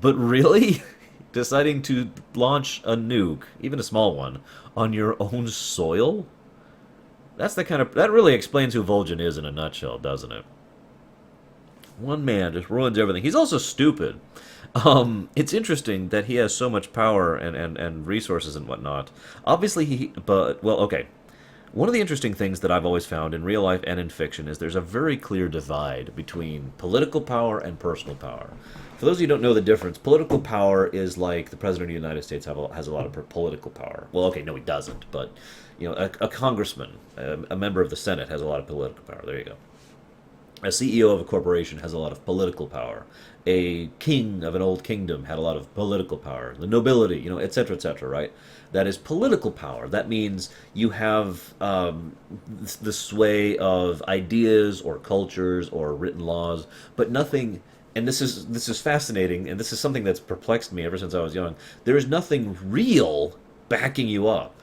But really? Deciding to launch a nuke, even a small one, on your own soil? That's the kind of... That really explains who Vol'jin is in a nutshell, doesn't it? One man just ruins everything. He's also stupid. It's interesting that he has so much power and resources and whatnot. Obviously, well, okay. One of the interesting things that I've always found in real life and in fiction is there's a very clear divide between political power and personal power. For those of you who don't know the difference, political power is like the President of the United States has a lot of political power. Well, okay, no, he doesn't, but a congressman, a member of the Senate has a lot of political power. There you go. A CEO of a corporation has a lot of political power. A king of an old kingdom had a lot of political power. The nobility, etc., right? That is political power. That means you have the sway of ideas or cultures or written laws, but nothing. And this is fascinating, and this is something that's perplexed me ever since I was young. There is nothing real backing you up.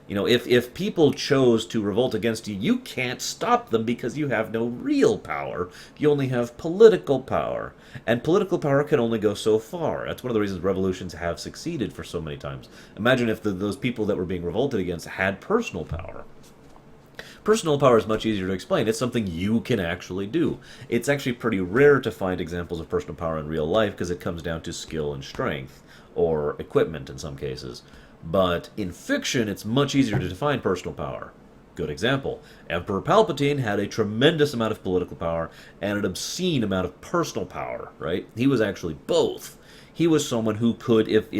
If people chose to revolt against you, you can't stop them because you have no real power. You only have political power. And political power can only go so far. That's one of the reasons revolutions have succeeded for so many times. Imagine if those people that were being revolted against had personal power. Personal power is much easier to explain. It's something you can actually do. It's actually pretty rare to find examples of personal power in real life because it comes down to skill and strength, or equipment in some cases. But in fiction, it's much easier to define personal power. Good example. Emperor Palpatine had a tremendous amount of political power and an obscene amount of personal power, right? He was actually both. He was someone who could, if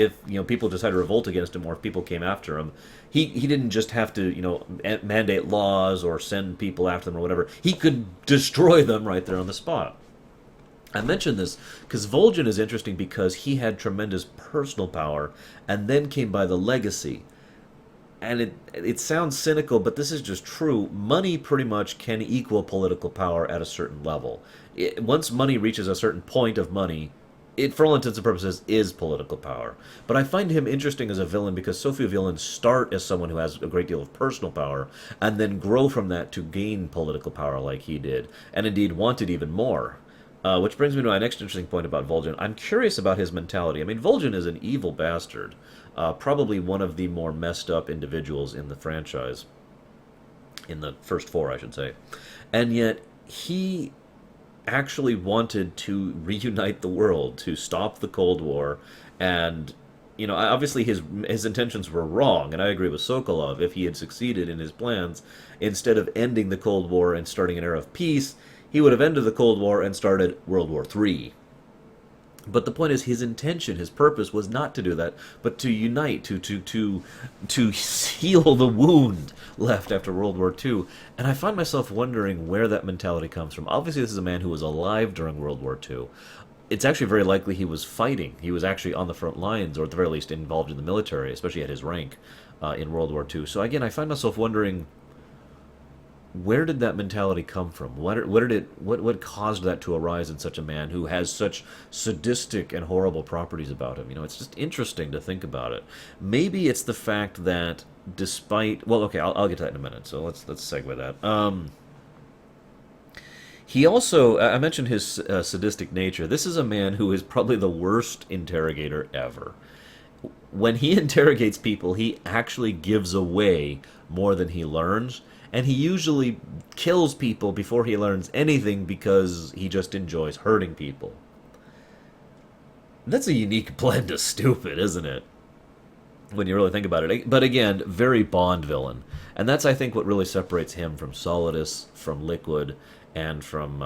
people decided to revolt against him or if people came after him, he didn't just have to, mandate laws or send people after them or whatever. He could destroy them right there on the spot. I mention this because Vol'jin is interesting because he had tremendous personal power and then came by the legacy. And it sounds cynical, but this is just true. Money pretty much can equal political power at a certain level. Once money reaches a certain point of money, it, for all intents and purposes, is political power. But I find him interesting as a villain because so few villains start as someone who has a great deal of personal power and then grow from that to gain political power like he did, and indeed wanted even more. Which brings me to my next interesting point about Vol'jin. I'm curious about his mentality. I mean, Vol'jin is an evil bastard. Probably one of the more messed up individuals in the franchise. In the first four, I should say. And yet, he actually wanted to reunite the world, to stop the Cold War, and obviously his intentions were wrong, and I agree with Sokolov. If he had succeeded in his plans, instead of ending the Cold War and starting an era of peace, he would have ended the Cold War and started World War III. But the point is, his intention, his purpose was not to do that, but to unite, to heal the wound left after World War II. And I find myself wondering where that mentality comes from. Obviously, this is a man who was alive during World War II. It's actually very likely he was fighting. He was actually on the front lines, or at the very least involved in the military, especially at his rank in World War II. So again, I find myself wondering, where did that mentality come from? What caused that to arise in such a man who has such sadistic and horrible properties about him? It's just interesting to think about it. Maybe it's the fact that despite, well, okay, I'll get to that in a minute. So let's segue that. He also, I mentioned his sadistic nature. This is a man who is probably the worst interrogator ever. When he interrogates people, he actually gives away more than he learns, and he usually kills people before he learns anything because he just enjoys hurting people. That's a unique blend of stupid, isn't it? When you really think about it. But again, very Bond villain. And that's, I think, what really separates him from Solidus, from Liquid, and from,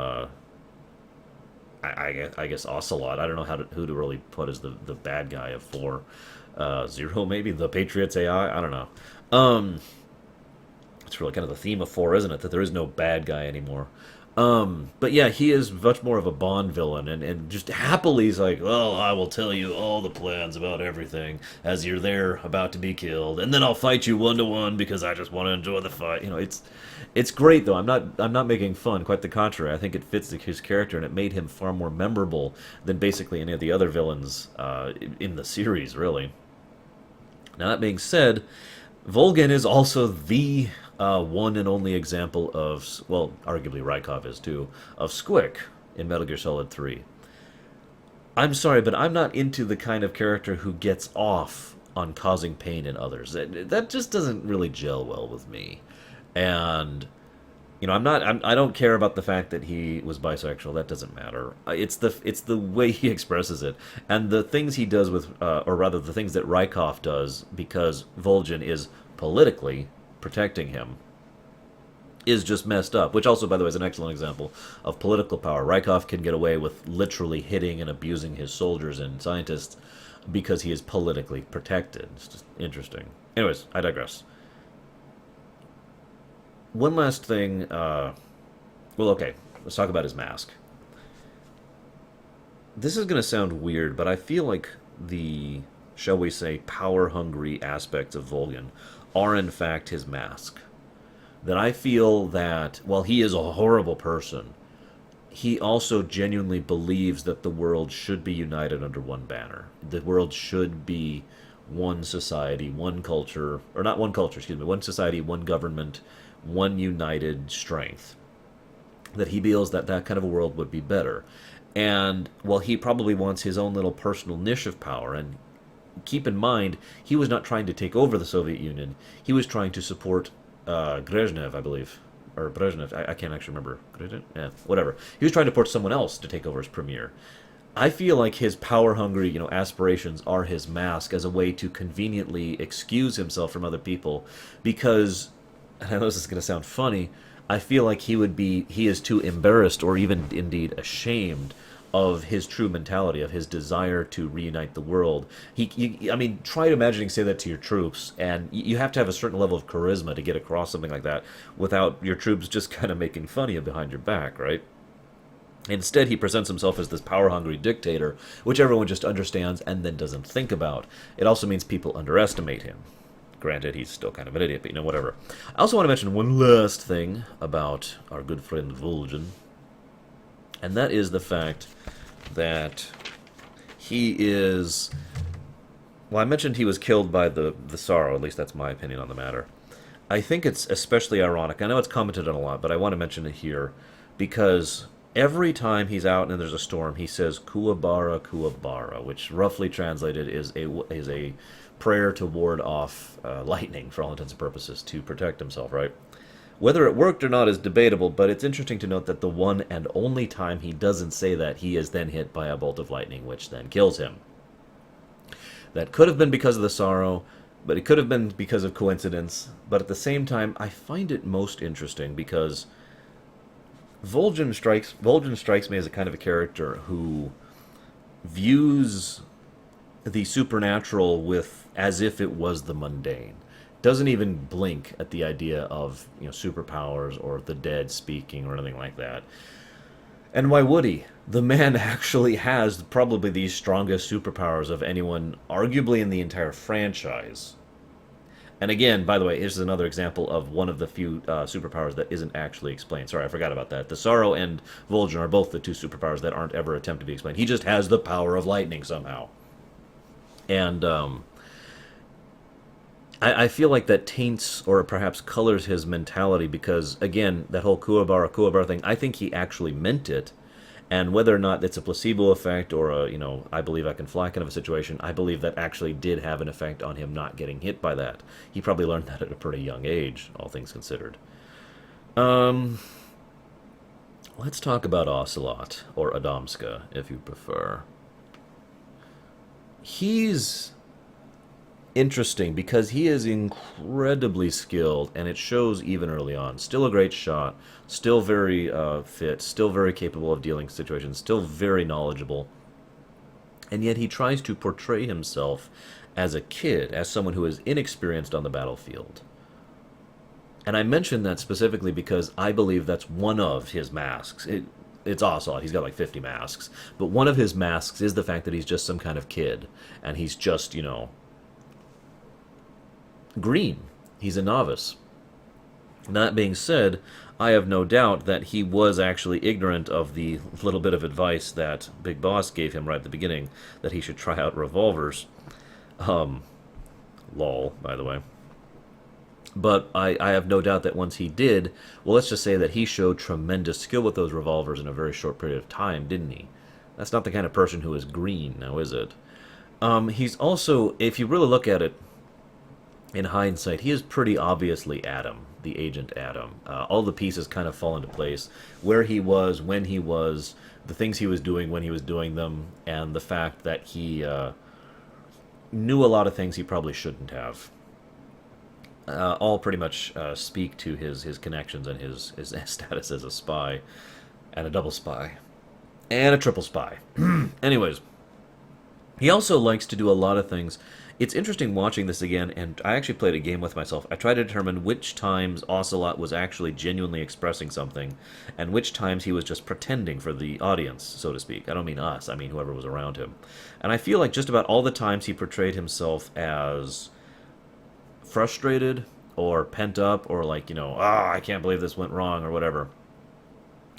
I guess, Ocelot. I don't know who to really put as the bad guy of 4. Zero, maybe? The Patriots AI? I don't know. It's really kind of the theme of 4, isn't it? That there is no bad guy anymore. But yeah, he is much more of a Bond villain, and just happily he's like, well, I will tell you all the plans about everything as you're there about to be killed, and then I'll fight you 1-to-1 because I just want to enjoy the fight. It's great though. I'm not making fun. Quite the contrary. I think it fits his character, and it made him far more memorable than basically any of the other villains in the series, really. Now that being said, Volgin is also the one and only example of, well, arguably Rykov is too, of Squick in Metal Gear Solid 3. I'm sorry, but I'm not into the kind of character who gets off on causing pain in others. That just doesn't really gel well with me. And I don't care about the fact that he was bisexual. That doesn't matter. It's the way he expresses it, and the things he does with, or rather, the things that Rykov does, because Volgin is politically protecting him, is just messed up. Which also, by the way, is an excellent example of political power. Rykov can get away with literally hitting and abusing his soldiers and scientists because he is politically protected. It's just interesting. Anyways, I digress. One last thing. Well, okay, let's talk about his mask. This is going to sound weird, but I feel like the, shall we say, power-hungry aspects of Volgin are in fact his mask. That I feel that, while he is a horrible person, he also genuinely believes that the world should be united under one banner. The world should be one society, one culture, or not one culture, excuse me, one society, one government, one united strength. That he feels that that kind of a world would be better. And while he probably wants his own little personal niche of power, and keep in mind, he was not trying to take over the Soviet Union, he was trying to support Brezhnev, I believe. Or Brezhnev, I can't actually remember. Yeah, whatever. He was trying to support someone else to take over as premier. I feel like his power-hungry, aspirations are his mask as a way to conveniently excuse himself from other people, because, and I know this is going to sound funny, I feel like he is too embarrassed or even indeed ashamed of his true mentality, of his desire to reunite the world. I mean, try imagining say that to your troops, and you have to have a certain level of charisma to get across something like that without your troops just kind of making fun of you behind your back, right? Instead, he presents himself as this power-hungry dictator, which everyone just understands and then doesn't think about. It also means people underestimate him. Granted, he's still kind of an idiot, but whatever. I also want to mention one last thing about our good friend Volgin, and that is the fact that he is... Well, I mentioned he was killed by the Sorrow, at least that's my opinion on the matter. I think it's especially ironic. I know it's commented on a lot, but I want to mention it here, because every time he's out and there's a storm, he says, Kuwabara, Kuwabara, which roughly translated is a prayer to ward off lightning, for all intents and purposes, to protect himself, right? Whether it worked or not is debatable, but it's interesting to note that the one and only time he doesn't say that, he is then hit by a bolt of lightning, which then kills him. That could have been because of the Sorrow, but it could have been because of coincidence. But at the same time, I find it most interesting because Volgin strikes me as a kind of a character who views the supernatural with as if it was the mundane. Doesn't even blink at the idea of superpowers or the dead speaking or anything like that. And why would he? The man actually has probably the strongest superpowers of anyone, arguably in the entire franchise. And again, by the way, here's another example of one of the few superpowers that isn't actually explained. Sorry, I forgot about that. The Sorrow and Vol'jin are both the two superpowers that aren't ever attempted to be explained. He just has the power of lightning somehow. And I feel like that taints or perhaps colors his mentality because, again, that whole Kuwabara thing, I think he actually meant it. And whether or not it's a placebo effect or I believe I can fly kind of a situation, I believe that actually did have an effect on him not getting hit by that. He probably learned that at a pretty young age, all things considered. Um, let's talk about Ocelot, or Adamska, if you prefer. He's interesting because he is incredibly skilled, and it shows even early on. Still a great shot, still very fit, still very capable of dealing situations, still very knowledgeable, and yet he tries to portray himself as a kid, as someone who is inexperienced on the battlefield. And I mention that specifically because I believe that's one of his masks. It's Ocelot. He's got like 50 masks. But one of his masks is the fact that he's just some kind of kid. And he's just, green. He's a novice. That being said, I have no doubt that he was actually ignorant of the little bit of advice that Big Boss gave him right at the beginning, that he should try out revolvers. Lol, by the way. But I have no doubt that once he did, well, let's just say that he showed tremendous skill with those revolvers in a very short period of time, didn't he? That's not the kind of person who is green, now is it? He's also, if you really look at it in hindsight, he is pretty obviously Adam, the Agent Adam. All the pieces kind of fall into place. Where he was, when he was, the things he was doing when he was doing them, and the fact that he knew a lot of things he probably shouldn't have. All pretty much speak to his connections and his status as a spy, and a double spy, and a triple spy. Anyways, he also likes to do a lot of things. It's interesting watching this again, and I actually played a game with myself. I tried to determine which times Ocelot was actually genuinely expressing something, and which times he was just pretending for the audience, so to speak. I don't mean us, I mean whoever was around him. And I feel like just about all the times he portrayed himself as frustrated or pent up or like, I can't believe this went wrong or whatever,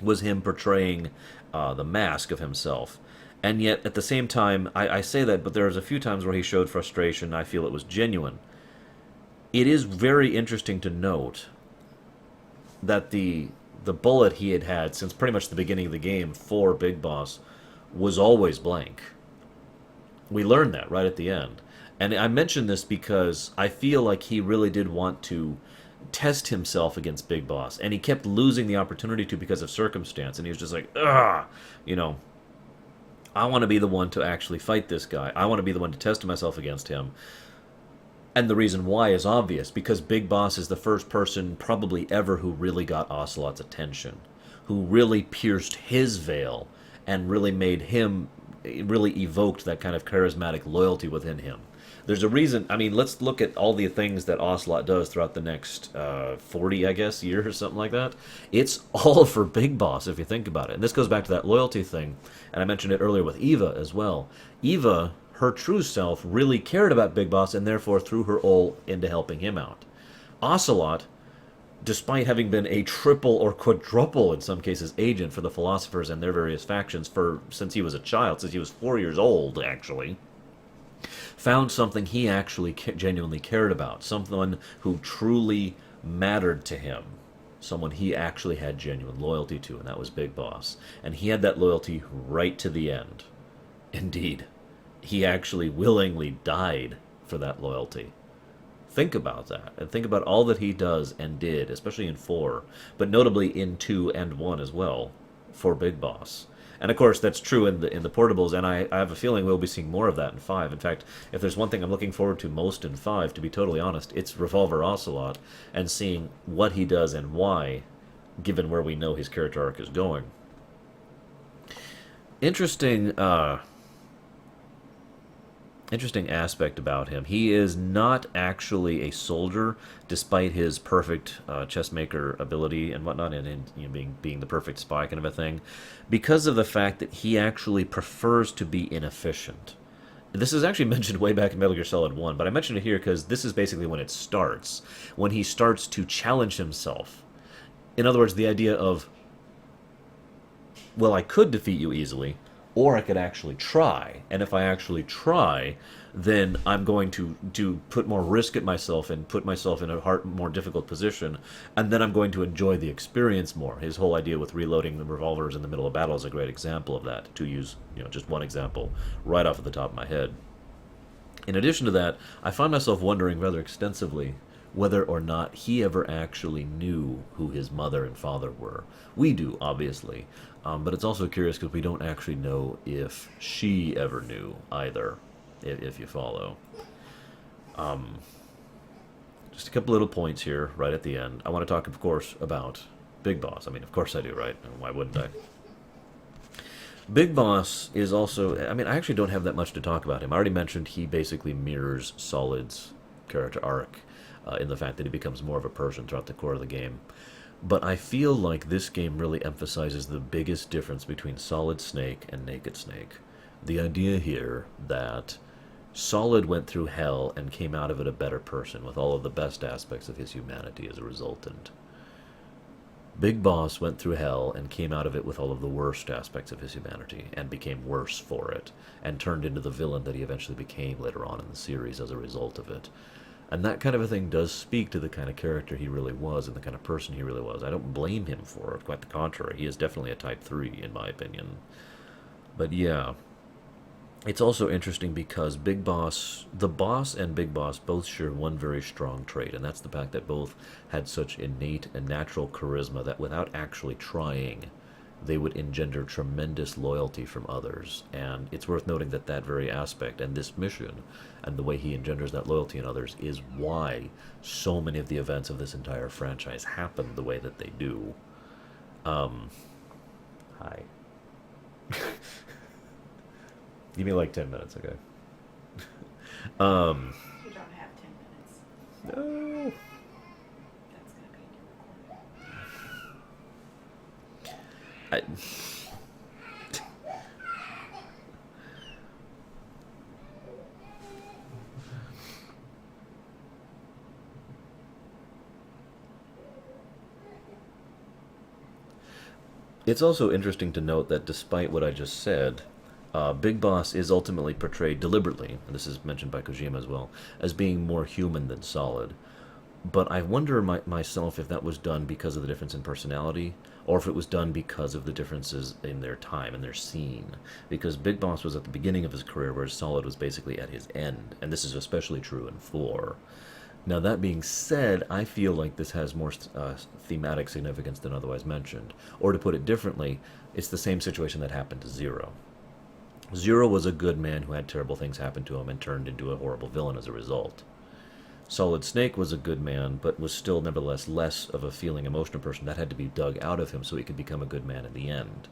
was him portraying the mask of himself. And yet, at the same time, I say that, but there's a few times where he showed frustration. I feel it was genuine. It is very interesting to note that the bullet he had had since pretty much the beginning of the game for Big Boss was always blank. We learned that right at the end. And I mention this because I feel like he really did want to test himself against Big Boss, and he kept losing the opportunity to because of circumstance, and he was just like, ugh, I want to be the one to actually fight this guy. I want to be the one to test myself against him. And the reason why is obvious, because Big Boss is the first person probably ever who really got Ocelot's attention, who really pierced his veil and really made him, really evoked that kind of charismatic loyalty within him. There's a reason. I mean, let's look at all the things that Ocelot does throughout the next 40, I guess, years or something like that. It's all for Big Boss, if you think about it. And this goes back to that loyalty thing. And I mentioned it earlier with Eva as well. Eva, her true self, really cared about Big Boss and therefore threw her all into helping him out. Ocelot, despite having been a triple or quadruple, in some cases, agent for the philosophers and their various factions since he was a child, since he was 4 years old, actually, found something he actually genuinely cared about, someone who truly mattered to him, someone he actually had genuine loyalty to, and that was Big Boss. And he had that loyalty right to the end. Indeed, he actually willingly died for that loyalty. Think about that, and think about all that he does and did, especially in 4, but notably in 2 and 1 as well, for Big Boss. And of course, that's true in the portables, and I have a feeling we'll be seeing more of that in 5. In fact, if there's one thing I'm looking forward to most in 5, to be totally honest, it's Revolver Ocelot, and seeing what he does and why, given where we know his character arc is going. Interesting interesting aspect about him. He is not actually a soldier, despite his perfect chess maker ability and whatnot, and you know, being the perfect spy kind of a thing, because of the fact that he actually prefers to be inefficient. This is actually mentioned way back in Metal Gear Solid 1, but I mentioned it here because this is basically when it starts. When he starts to challenge himself. In other words, the idea of, well, I could defeat you easily, or I could actually try. And if I actually try, then I'm going to put more risk at myself and put myself in a more difficult position, and then I'm going to enjoy the experience more. His whole idea with reloading the revolvers in the middle of battle is a great example of that, to use just one example right off of the top of my head. In addition to that, I find myself wondering rather extensively whether or not he ever actually knew who his mother and father were. We do, obviously, but it's also curious because we don't actually know if she ever knew either, if you follow. Just a couple little points here right at the end. I want to talk, of course, about Big Boss. I mean, of course I do, right? Why wouldn't I? Big Boss is also, I mean, I actually don't have that much to talk about him. I already mentioned he basically mirrors Solid's character arc in the fact that he becomes more of a person throughout the core of the game. But I feel like this game really emphasizes the biggest difference between Solid Snake and Naked Snake. The idea here that Solid went through hell and came out of it a better person with all of the best aspects of his humanity as a resultant. Big Boss went through hell and came out of it with all of the worst aspects of his humanity and became worse for it and turned into the villain that he eventually became later on in the series as a result of it. And that kind of a thing does speak to the kind of character he really was and the kind of person he really was. I don't blame him for it, quite the contrary. He is definitely a Type 3, in my opinion. But yeah, it's also interesting because the boss and Big Boss both share one very strong trait, and that's the fact that both had such innate and natural charisma that without actually trying, they would engender tremendous loyalty from others. And it's worth noting that that very aspect and this mission and the way he engenders that loyalty in others is why so many of the events of this entire franchise happen the way that they do. Hi. Give me like 10 minutes, okay?
You don't have 10 minutes.
No.
That's going to be in your recording.
I, it's also interesting to note that despite what I just said, Big Boss is ultimately portrayed deliberately, and this is mentioned by Kojima as well, as being more human than Solid. But I wonder myself if that was done because of the difference in personality, or if it was done because of the differences in their time and their scene. Because Big Boss was at the beginning of his career, whereas Solid was basically at his end, and this is especially true in 4. Now, that being said, I feel like this has more thematic significance than otherwise mentioned. Or to put it differently, it's the same situation that happened to Zero. Zero was a good man who had terrible things happen to him and turned into a horrible villain as a result. Solid Snake was a good man, but was still nevertheless less of a feeling, emotional person. That had to be dug out of him so he could become a good man in the end.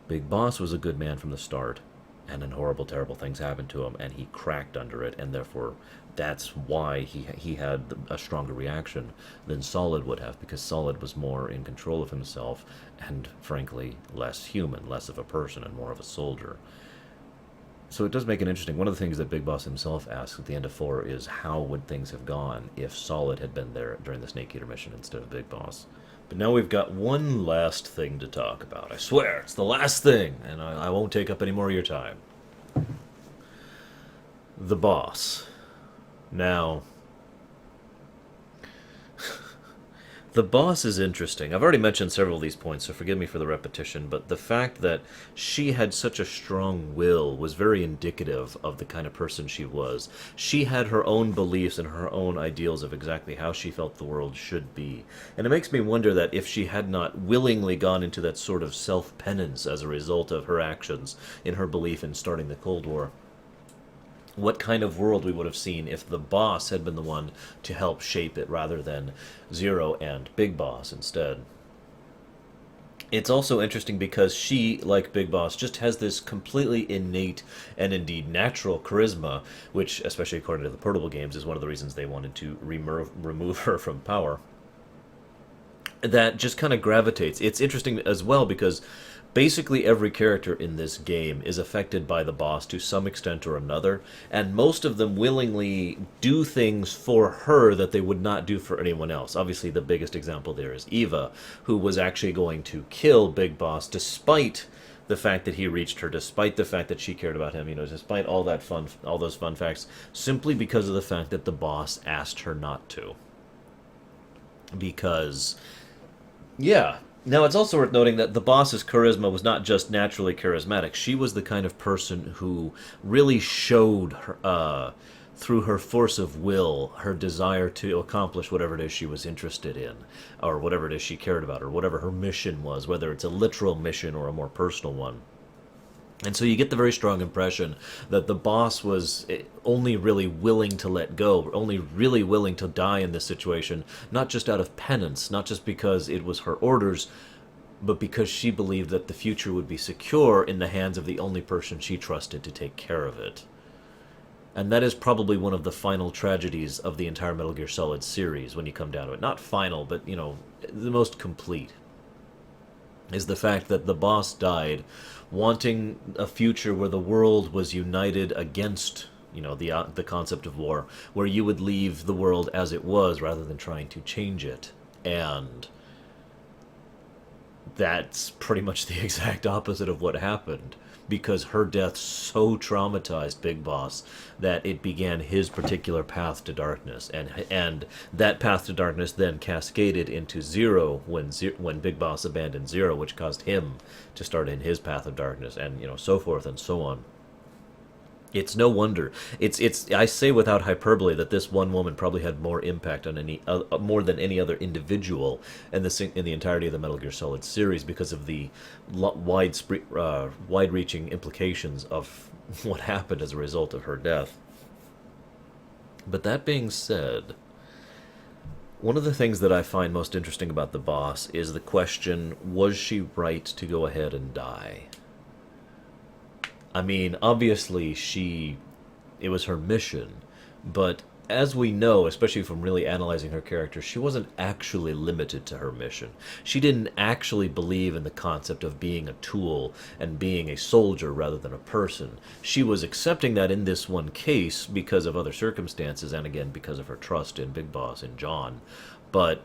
Big Boss was a good man from the start, and then horrible, terrible things happened to him, and he cracked under it, and therefore that's why he had a stronger reaction than Solid would have, because Solid was more in control of himself, and frankly, less human, less of a person, and more of a soldier. So it does make it interesting. One of the things that Big Boss himself asks at the end of 4 is how would things have gone if Solid had been there during the Snake Eater mission instead of Big Boss. But now we've got one last thing to talk about. I swear, it's the last thing, and I won't take up any more of your time. The boss. Now, the boss is interesting. I've already mentioned several of these points, so forgive me for the repetition, but the fact that she had such a strong will was very indicative of the kind of person she was. She had her own beliefs and her own ideals of exactly how she felt the world should be. And it makes me wonder that if she had not willingly gone into that sort of self-penance as a result of her actions in her belief in starting the Cold War, what kind of world we would have seen if the boss had been the one to help shape it rather than Zero and Big Boss instead. It's also interesting because she, like Big Boss, just has this completely innate and indeed natural charisma, which, especially according to the Portable games, is one of the reasons they wanted to remove her from power. That just kind of gravitates. It's interesting as well because basically every character in this game is affected by the boss to some extent or another, and most of them willingly do things for her that they would not do for anyone else. Obviously, the biggest example there is Eva, who was actually going to kill Big Boss despite the fact that he reached her, despite the fact that she cared about him, despite all those fun facts, simply because of the fact that the boss asked her not to. Because yeah. Now, it's also worth noting that the boss's charisma was not just naturally charismatic. She was the kind of person who really showed her, through her force of will, her desire to accomplish whatever it is she was interested in, or whatever it is she cared about, or whatever her mission was, whether it's a literal mission or a more personal one. And so you get the very strong impression that the boss was only really willing to let go, only really willing to die in this situation, not just out of penance, not just because it was her orders, but because she believed that the future would be secure in the hands of the only person she trusted to take care of it. And that is probably one of the final tragedies of the entire Metal Gear Solid series when you come down to it. Not final, but, the most complete is the fact that the boss died wanting a future where the world was united against the concept of war, where you would leave the world as it was rather than trying to change it. And that's pretty much the exact opposite of what happened, because her death so traumatized Big Boss that it began his particular path to darkness, and that path to darkness then cascaded into Zero when Big Boss abandoned Zero, which caused him to start in his path of darkness, and so forth and so on. It's no wonder. It's. I say without hyperbole that this one woman probably had more impact on more than any other individual in the entirety of the Metal Gear Solid series because of the wide-reaching implications of what happened as a result of her death. But that being said, one of the things that I find most interesting about the boss is the question: was she right to go ahead and die? I mean, obviously, it was her mission, but as we know, especially from really analyzing her character, she wasn't actually limited to her mission. She didn't actually believe in the concept of being a tool and being a soldier rather than a person. She was accepting that in this one case because of other circumstances, and again, because of her trust in Big Boss and John. But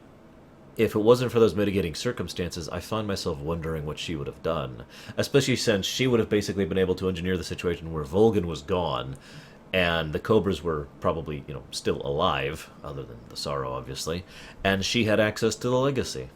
if it wasn't for those mitigating circumstances, I find myself wondering what she would have done. Especially since she would have basically been able to engineer the situation where Volgin was gone, and the Cobras were probably, still alive, other than the Sorrow, obviously, and she had access to the Legacy.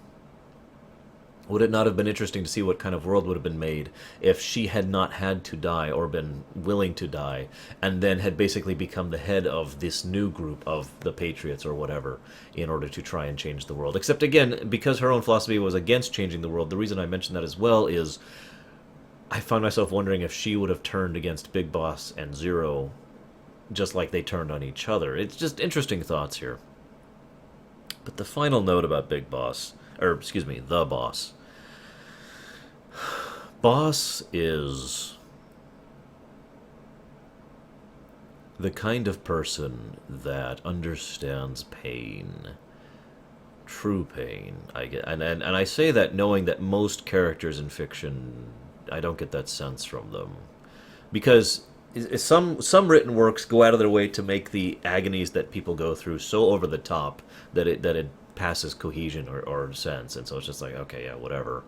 Would it not have been interesting to see what kind of world would have been made if she had not had to die or been willing to die, and then had basically become the head of this new group of the Patriots or whatever in order to try and change the world? Except, again, because her own philosophy was against changing the world, the reason I mention that as well is I find myself wondering if she would have turned against Big Boss and Zero just like they turned on each other. It's just interesting thoughts here. But the final note about Big Boss, or excuse me, the Boss. Boss is the kind of person that understands pain, true pain. And I say that knowing that most characters in fiction, I don't get that sense from them, because some written works go out of their way to make the agonies that people go through so over the top that it passes cohesion or sense, and so it's just like, okay, yeah, whatever.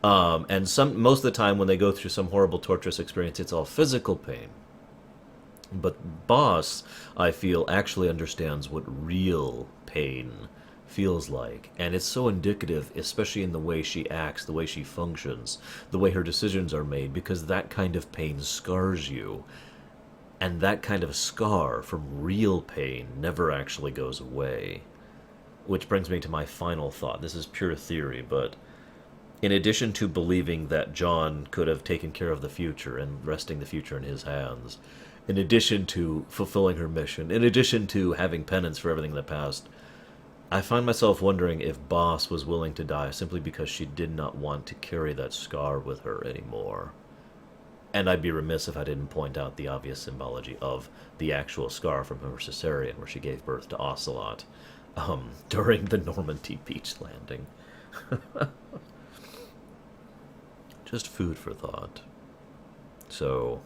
And most of the time when they go through some horrible torturous experience, it's all physical pain. But Boss, I feel, actually understands what real pain feels like, and it's so indicative, especially in the way she acts, the way she functions, the way her decisions are made, because that kind of pain scars you, and that kind of scar from real pain never actually goes away. Which brings me to my final thought. This is pure theory, but in addition to believing that John could have taken care of the future and resting the future in his hands, in addition to fulfilling her mission, in addition to having penance for everything in the past, I find myself wondering if Boss was willing to die simply because she did not want to carry that scar with her anymore. And I'd be remiss if I didn't point out the obvious symbology of the actual scar from her cesarean, where she gave birth to Ocelot during the Normandy beach landing. Just food for thought. So,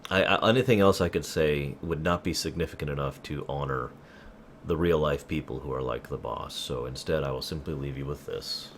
anything else I could say would not be significant enough to honor the real life people who are like the boss. So instead, I will simply leave you with this.